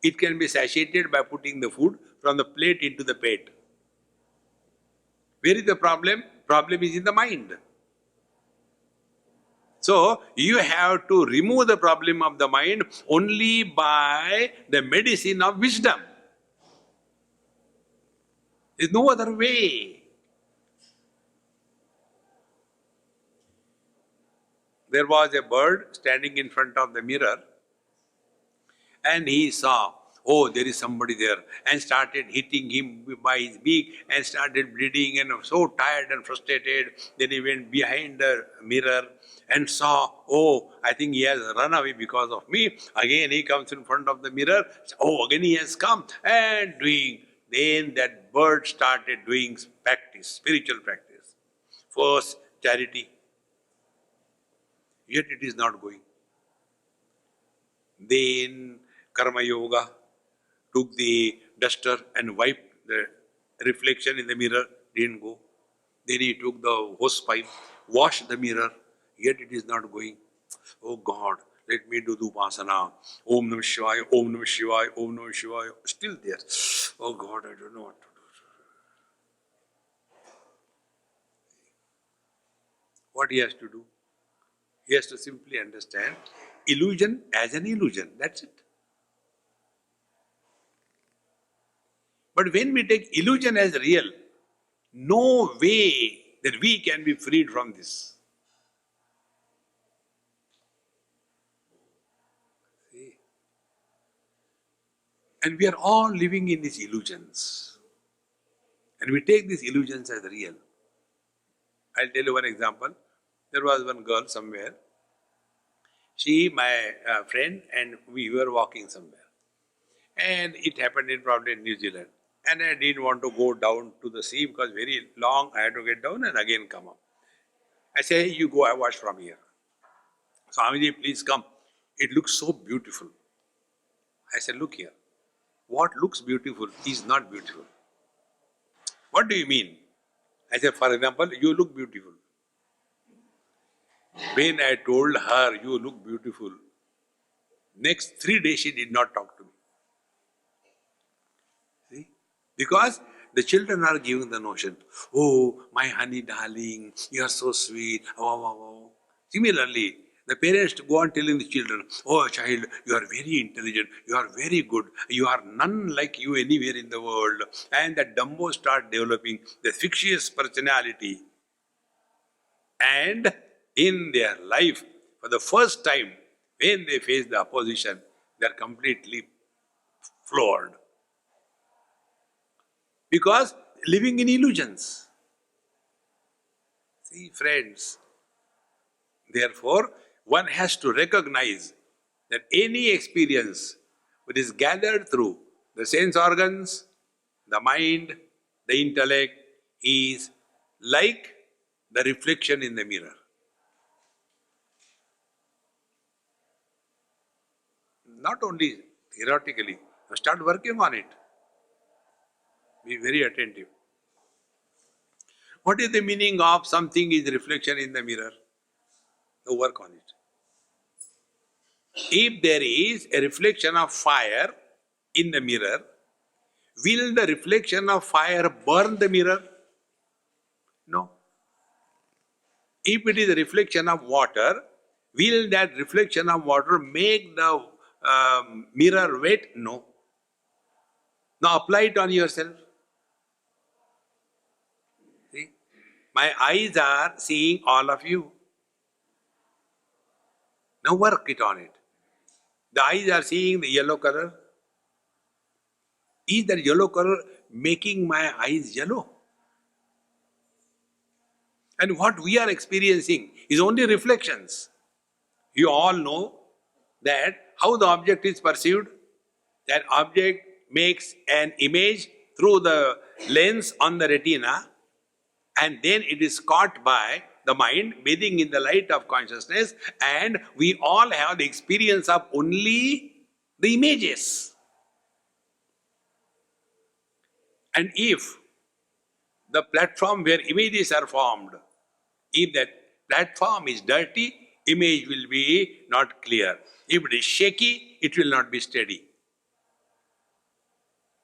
it can be satiated by putting the food from the plate into the plate. Where is the problem? Problem is in the mind. So, you have to remove the problem of the mind only by the medicine of wisdom. There is no other way. There was a bird standing in front of the mirror and he saw, oh, there is somebody there, and started hitting him by his beak and started bleeding and so tired and frustrated. Then he went behind the mirror and saw, oh, I think he has run away because of me. Again he comes in front of the mirror, oh, again he has come and doing. Then that bird started doing practice, spiritual practice. First, charity. Yet it is not going. Then Karma Yoga, took the duster and wiped the reflection in the mirror, didn't go. Then he took the hose pipe, washed the mirror, yet it is not going. Oh God, let me do Upasana. Om Namah Shivaya, Om Namah Shivaya, Om Namah Shivaya. Still there. Oh God, I don't know what to do. What he has to do? He has to simply understand illusion as an illusion. That's it. But when we take illusion as real, no way that we can be freed from this. See? And we are all living in these illusions. And we take these illusions as real. I'll tell you one example. There was one girl somewhere. She, my friend, and we were walking somewhere. And it happened in probably in New Zealand. And I didn't want to go down to the sea because very long I had to get down and again come up. I say, hey, you go, I watch from here. Swamiji, please come. It looks so beautiful. I said, look here. What looks beautiful is not beautiful. What do you mean? I said, for example, you look beautiful. When I told her, you look beautiful, next 3 days she did not talk to me. See? Because the children are giving the notion, oh, my honey darling, you are so sweet. Oh, oh, oh. Similarly, the parents go on telling the children, oh child, you are very intelligent, you are very good, you are none like you anywhere in the world. And the Dumbo start developing the fictitious personality. And in their life, for the first time, when they face the opposition, they are completely floored. Because living in illusions. See, friends, therefore, one has to recognize that any experience which is gathered through the sense organs, the mind, the intellect, is like the reflection in the mirror. Not only theoretically, start working on it. Be very attentive. What is the meaning of something is reflection in the mirror? So work on it. If there is a reflection of fire in the mirror, will the reflection of fire burn the mirror? No. If it is a reflection of water, will that reflection of water make the mirror wet? No. Now apply it on yourself. See? My eyes are seeing all of you. Now work it on it. The eyes are seeing the yellow color. Is that yellow color making my eyes yellow? And what we are experiencing is only reflections. You all know that how the object is perceived. That object makes an image through the lens on the retina, and then it is caught by the mind, bathing in the light of consciousness, and we all have the experience of only the images. And if the platform where images are formed, if that platform is dirty, image will be not clear. If it is shaky, it will not be steady.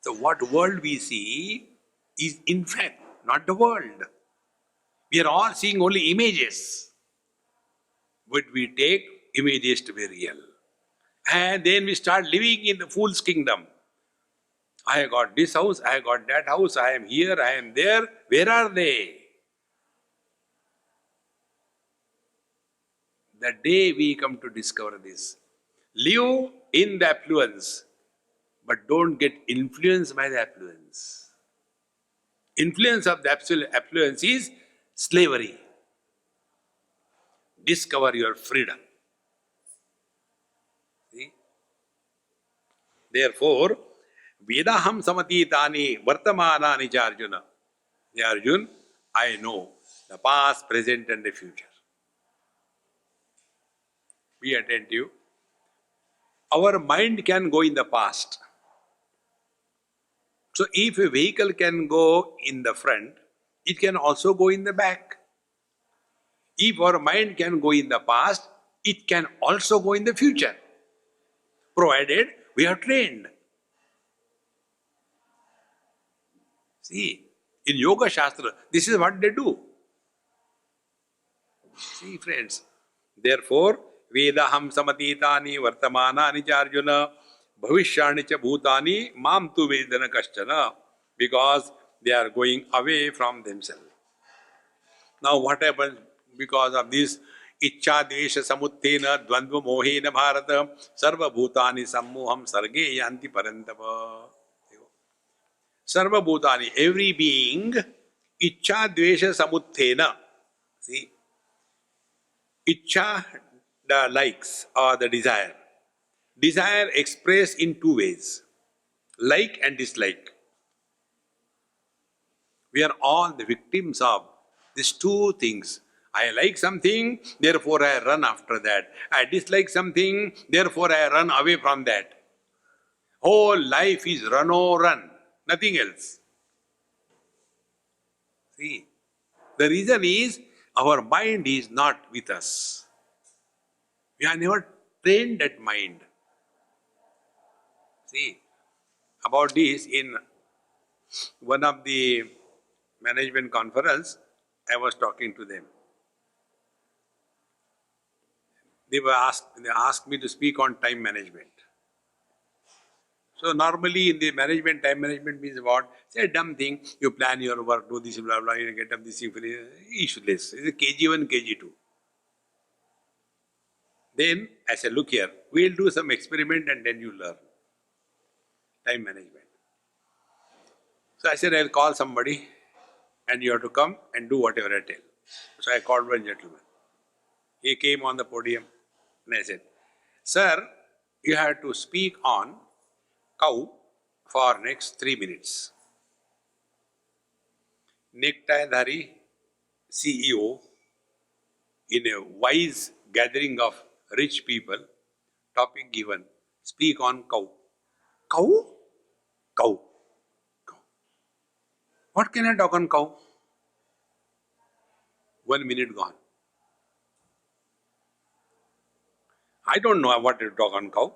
So what world we see is in fact not the world. We are all seeing only images. But we take images to be real. And then we start living in the fool's kingdom. I got this house, I got that house, I am here, I am there. Where are they? The day we come to discover this, live in the affluence, but don't get influenced by the affluence. Influence of the affluence is slavery. Discover your freedom. See? Therefore, Vedaham samatitani vartamanani cha Arjuna. Hey Arjun, I know the past, present and the future. Be attentive. Our mind can go in the past. So if a vehicle can go in the front, it can also go in the back. If our mind can go in the past, it can also go in the future, provided we are trained. See, in Yoga Shastra, this is what they do. See, friends, therefore, Vedaham samatitani vartamanani cha Arjuna bhavishyani cha bhutani mam tu vedana kaschana, because they are going away from themselves. Now what happens because of this? Ichcha dvesha samuttena dvandva mohena bharata sarva bhutani sammoham sarge yanti parantapa. Sarva bhutani, every being, ichcha dvesha samuttena. See, ichcha, the likes or the desire. Desire expressed in two ways. like and dislike. We are all the victims of these two things. I like something, therefore I run after that. I dislike something, therefore I run away from that. Whole life is run or run, nothing else. See, the reason is our mind is not with us. We are never trained that mind. See, about this in one of the management conference, I was talking to them. They asked me to speak on time management. So normally in the management, time management means what? Say a dumb thing, you plan your work, do this, blah, blah, you get up this thing, issueless. It's a KG1, KG2. Then I said, look here, we'll do some experiment and then you learn. Time management. So I said, I'll call somebody and you have to come and do whatever I tell. So I called one gentleman. He came on the podium and I said, sir, you have to speak on cow for next 3 minutes. Necktie-dhari CEO in a wise gathering of rich people, topic given, speak on cow. Cow? Cow. Cow. What can I talk on cow? 1 minute gone. I don't know what to talk on cow.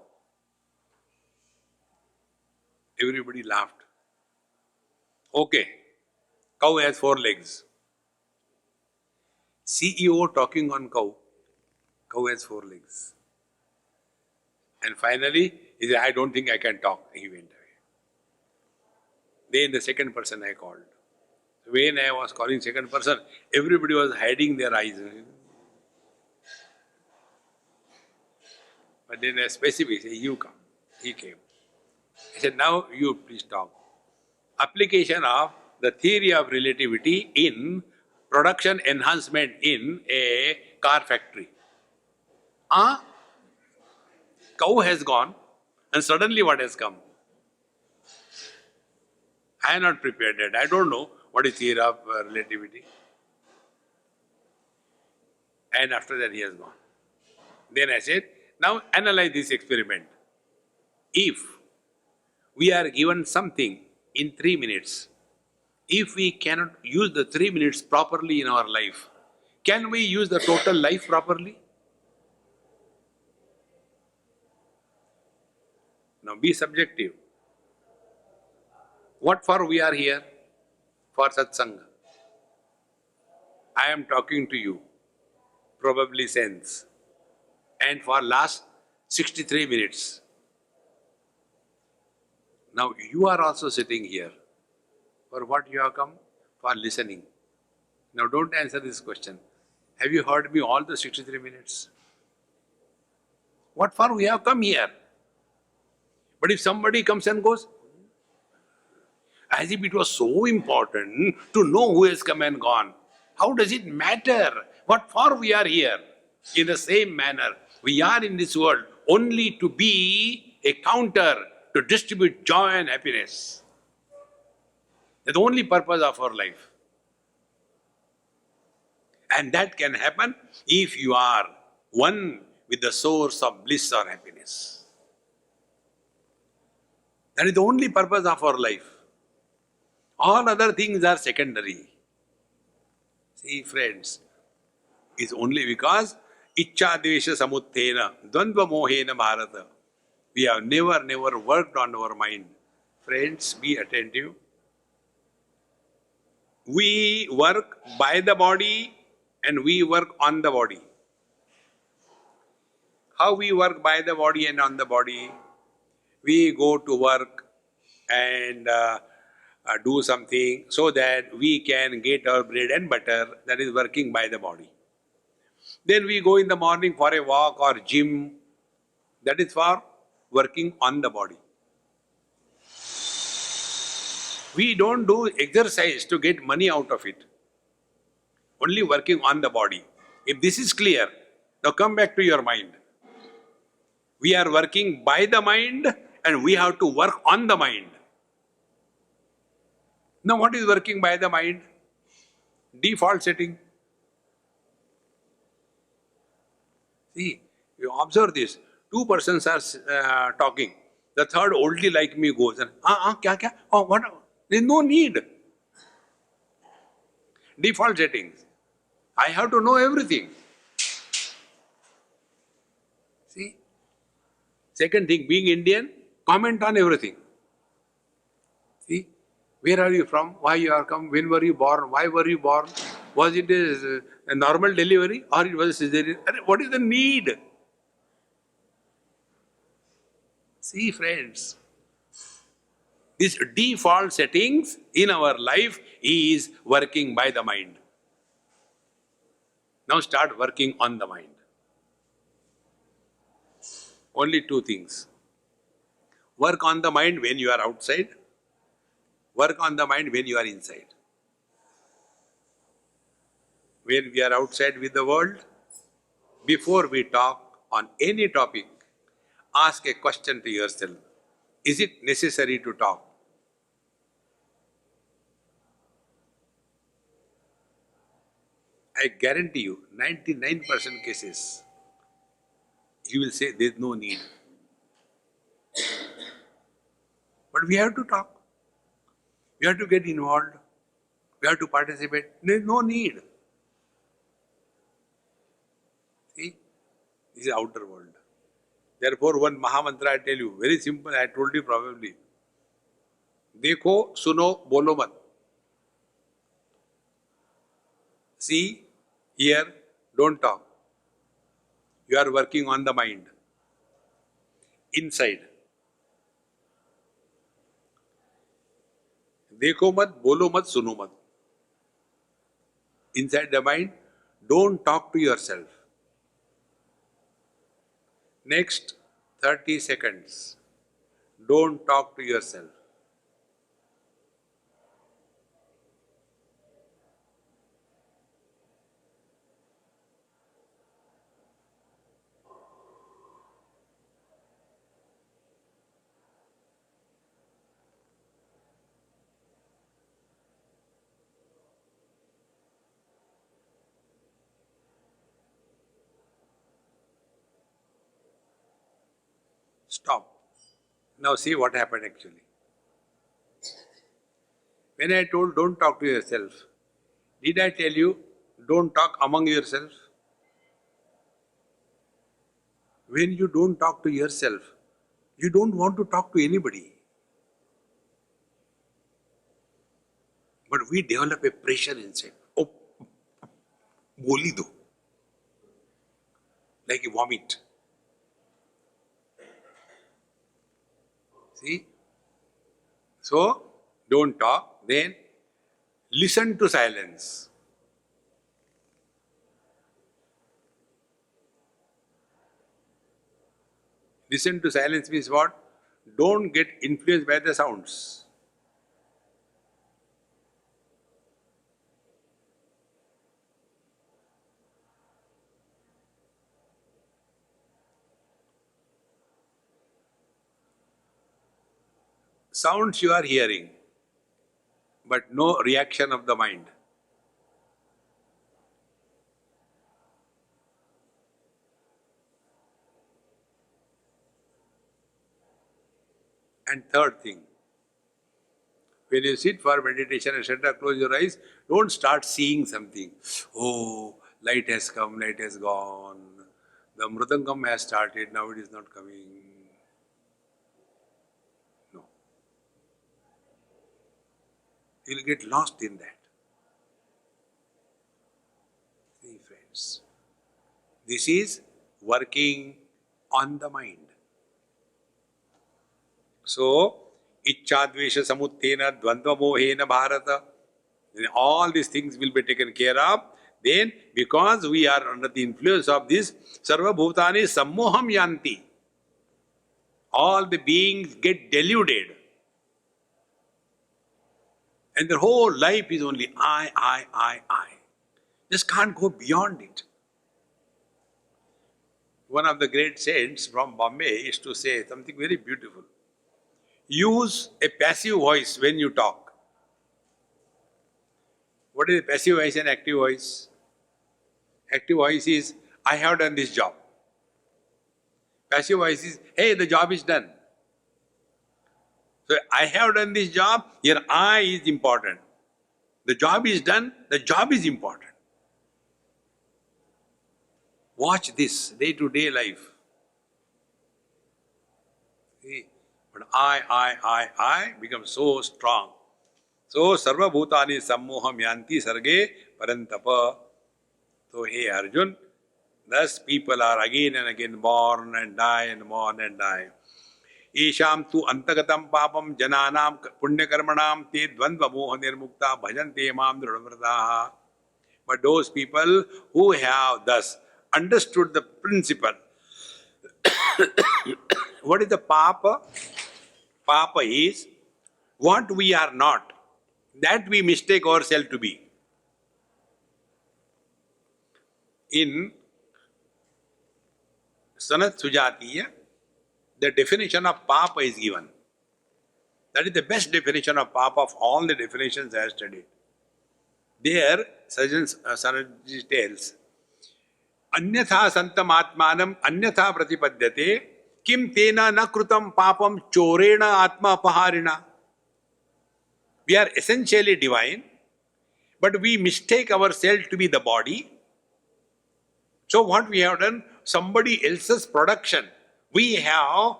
Everybody laughed. Okay, cow has 4 legs. CEO talking on cow. Cow has 4 legs. And finally, he said, I don't think I can talk. He went away. Then the second person I called. When I was calling second person, everybody was hiding their eyes. But then a specific, say, you come. He came. I said, now you please talk. Application of the theory of relativity in production enhancement in a car factory. Cow has gone and suddenly what has come? I am not prepared yet. I don't know what is theory of relativity. And after that he has gone. Then I said, now analyze this experiment. If we are given something in 3 minutes, if we cannot use the 3 minutes properly in our life, can we use the total life properly? Now be subjective. What for we are here? For satsanga. I am talking to you, probably sense. And for last 63 minutes. Now you are also sitting here. For what you have come? For listening. Now don't answer this question. Have you heard me all the 63 minutes? What for we have come here? But if somebody comes and goes, as if it was so important to know who has come and gone. How does it matter? What for we are here? In the same manner, we are in this world only to be a counter to distribute joy and happiness. That's the only purpose of our life. And that can happen if you are one with the source of bliss or happiness. That is the only purpose of our life. All other things are secondary. See, friends, it's only because Ichcha Dvesha Samuttena Dvandva Mohena Bharata. We have never worked on our mind. Friends, be attentive. We work by the body and we work on the body. How we work by the body and on the body? We go to work and do something so that we can get our bread and butter, that is working by the body. Then we go in the morning for a walk or gym, that is for working on the body. We don't do exercise to get money out of it, only working on the body. If this is clear, now come back to your mind. We are working by the mind and we have to work on the mind. Now what is working by the mind? Default setting. See, you observe this. Two persons are talking. The third oldly like me goes and kya? Oh, what? There is no need. Default settings. I have to know everything. See? Second thing, being Indian, comment on everything. See? Where are you from? Why you are come? When were you born? Why were you born? Was it a normal delivery or it was a cesarean? What is the need? See, friends, these default settings in our life is working by the mind. Now start working on the mind. Only two things. Work on the mind when you are outside. Work on the mind when you are inside. When we are outside with the world, before we talk on any topic, ask a question to yourself. Is it necessary to talk? I guarantee you, 99% cases, you will say there is no need. But we have to talk. We have to get involved. We have to participate. There is no need. See, this is outer world. Therefore, one Mahamantra I tell you, very simple, I told you probably. देखो, सुनो, बोलो मत. See, hear, don't talk. You are working on the mind. Inside. देखो मत, बोलो मत, सुनो मत. Inside the mind, don't talk to yourself. Next 30 seconds, don't talk to yourself. Stop. Now see what happened actually. When I told don't talk to yourself, did I tell you don't talk among yourselves? When you don't talk to yourself, you don't want to talk to anybody. But we develop a pressure inside. Oh, boli do. Like a vomit. See? So, don't talk, then listen to silence. Listen to silence means what? Don't get influenced by the sounds. Sounds you are hearing, but no reaction of the mind. And third thing, when you sit for meditation, etc., close your eyes, don't start seeing something. Oh, light has come, light has gone. The mridangam has started, now it is not coming. No. You will get lost in that. See, friends, this is working on the mind. So, Ichchadvesha samuttena dvandva mohena bharata. All these things will be taken care of. Then, because we are under the influence of this, sarva bhutani sammoham yanti. All the beings get deluded. And their whole life is only I. Just can't go beyond it. One of the great saints from Bombay used to say something very beautiful. Use a passive voice when you talk. What is passive voice and active voice? Active voice is, I have done this job. Passive voice is, hey, the job is done. So I have done this job, here I is important. The job is done, the job is important. Watch this day-to-day life. See? But I become so strong. So sarva bhutani sammoham yanti sarge parantapa. So hey Arjun, thus people are again and again born and die and born and die. Isham tu antagatam papam jananam punyakarmanam te dvandva moha nirmukta bhajante mam dhrudvrataha. But those people who have thus understood the principle. What is the papa? Papa is what we are not, that we mistake ourselves to be. In Sanat Sujatiya, the definition of papa is given. That is the best definition of papa of all the definitions I have studied. There, Sanatji tells, Anyatha santam atmanam anyatha pratipadyate kim tena na krutam papam chorena atma paharina. We are essentially divine, but we mistake ourselves to be the body. So what we have done, somebody else's production, we have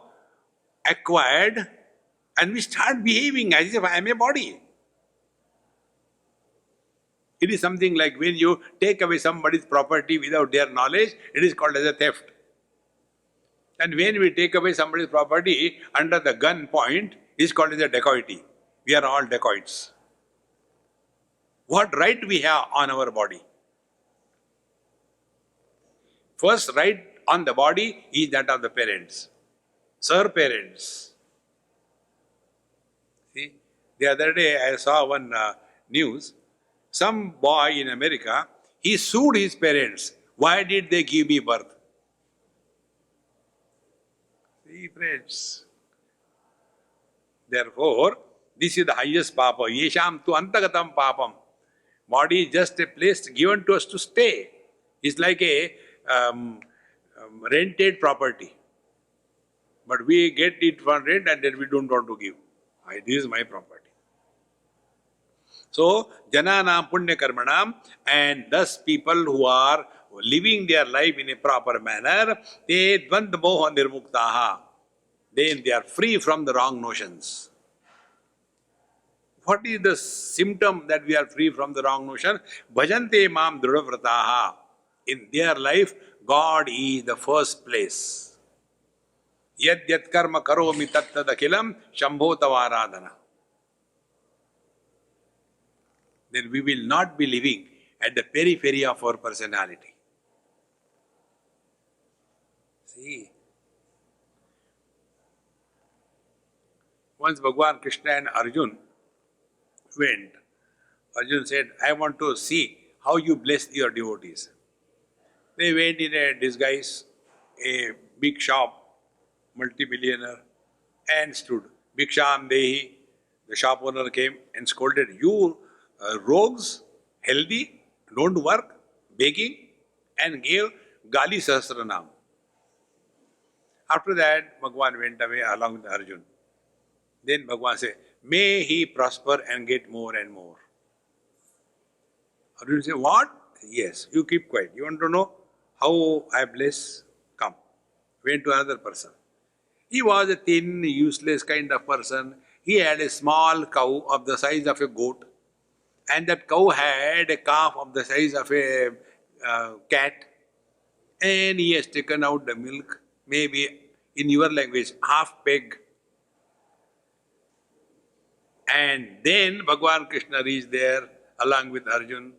acquired and we start behaving as if I am a body. It is something like when you take away somebody's property without their knowledge, it is called as a theft. And when we take away somebody's property under the gun point, it is called as a dacoity. We are all dacoits. What right we have on our body? First right on the body is that of the parents. Sir parents. See, the other day I saw one news. Some boy in America, he sued his parents. Why did they give me birth? See, friends. Therefore, this is the highest papa. Yesham tu antagatam papam. Body is just a place given to us to stay. It's like a rented property. But we get it for rent and then we don't want to give. This is my property. So, jananam punya karmanam, and thus people who are living their life in a proper manner, te dvand moha nirmuktaha. Then they are free from the wrong notions. What is the symptom that we are free from the wrong notion? Bhajante mam dhrudvrataha. In their life, God is the first place. Yad yat karma karomi tattad akhilam shambho tavaradhana. Then we will not be living at the periphery of our personality. See, once Bhagavan Krishna and Arjun went, Arjun said, I want to see how you bless your devotees. They went in a disguise, a big shop, multi-billionaire, and stood. Bhiksham Dehi. The shop owner came and scolded, you rogues, healthy, don't work, begging, and gave Gali Sahasranam. After that, Bhagavan went away along with Arjun. Then Bhagavan said, may he prosper and get more and more. Arjun said, what? Yes, you keep quiet. You want to know how I bless? Come. Went to another person. He was a thin, useless kind of person. He had a small cow of the size of a goat. And that cow had a calf of the size of a cat. And he has taken out the milk, maybe in your language, half peg. And then Bhagavan Krishna reached there along with Arjun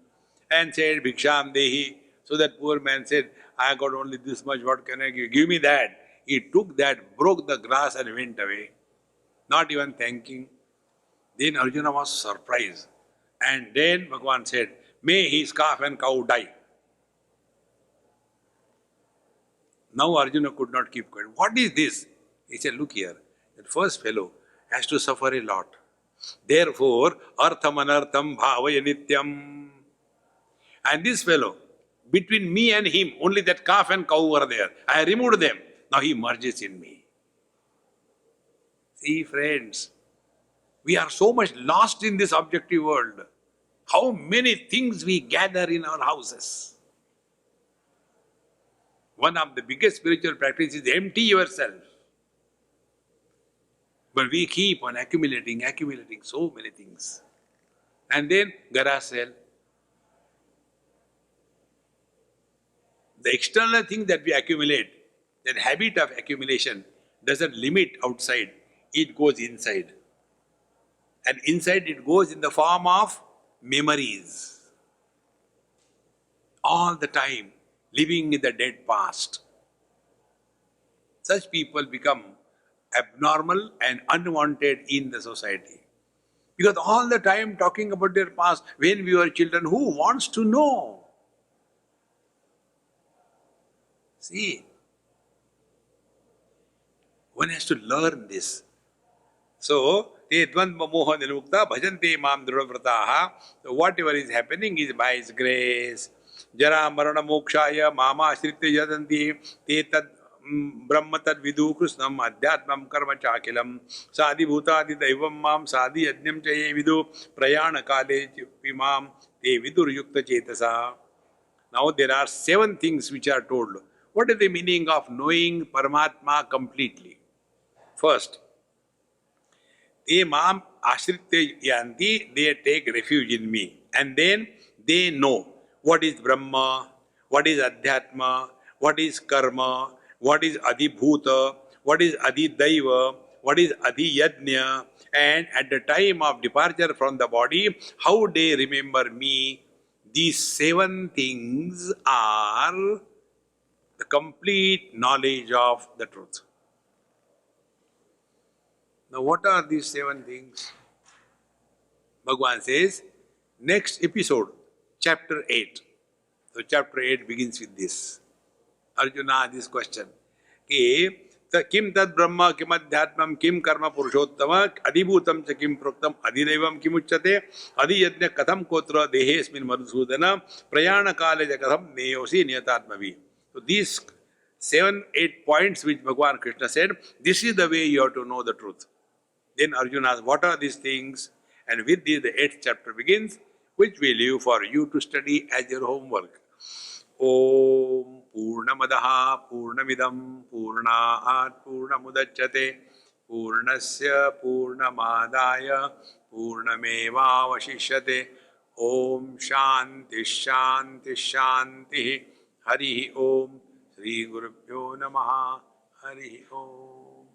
and said, Bhiksham Dehi. So that poor man said, I got only this much, what can I give? Give me that. He took that, broke the grass and went away, not even thanking. Then Arjuna was surprised. And then Bhagavan said, may his calf and cow die. Now Arjuna could not keep quiet. What is this? He said, look here, that first fellow has to suffer a lot. Therefore, artham anartham bhavaya nityam. And this fellow, between me and him, only that calf and cow were there. I removed them. Now he merges in me. See, friends, we are so much lost in this objective world. How many things we gather in our houses. One of the biggest spiritual practices is empty yourself. But we keep on accumulating so many things. And then gara sell. The external thing that we accumulate, that habit of accumulation, doesn't limit outside, it goes inside. And inside it goes in the form of memories. All the time, living in the dead past. Such people become abnormal and unwanted in the society. Because all the time talking about their past, when we were children, who wants to know? See, one has to learn this. So, te dvandva moha nirmukta bhajante mam dhruvavrataha. So whatever is happening is by His grace. Jara marana mokshaya mama ashritya jadanti te tad brahma tad vidu krishnam adhyatmam karma chakilam sadi bhutadi daivam mam sadi yajnam chaye vidu prayana kale pimam te vidur yukta chetasa. Now there are 7 things which are told. What is the meaning of knowing Paramatma completely? First, te mam ashritya yanti, they take refuge in me. And then they know what is Brahma, what is Adhyatma, what is Karma, what is Adhibhuta, what is Adhidaiva, what is Adhiyajna, and at the time of departure from the body, how they remember me. These 7 things are the complete knowledge of the truth. Now what are these 7 things? Bhagavan says, next episode, chapter 8. So chapter 8 begins with this. Arjuna, this question. Kim tad brahma, kim adhyatmam, kim karma purushottama, adhibhutam cha kim proktam, adhidevam kim uchyate, adhiyajna katham kotra dehesmin madhusudana, prayana kaleja katham neyosi niyatatmavi. So these 7-8 points which Bhagavan Krishna said, this is the way you have to know the truth. Then Arjuna asked, what are these things? And with this the 8th chapter begins, which we leave for you to study as your homework. Om Purnamadaha Purnamidam Purnaat Purnamudachyate Purnasya Purnamadaya Purnameva Vashishyate. Om Shanti Shanti Shanti. Hari Om. Sri Gurubhyo Namaha. Hari Om.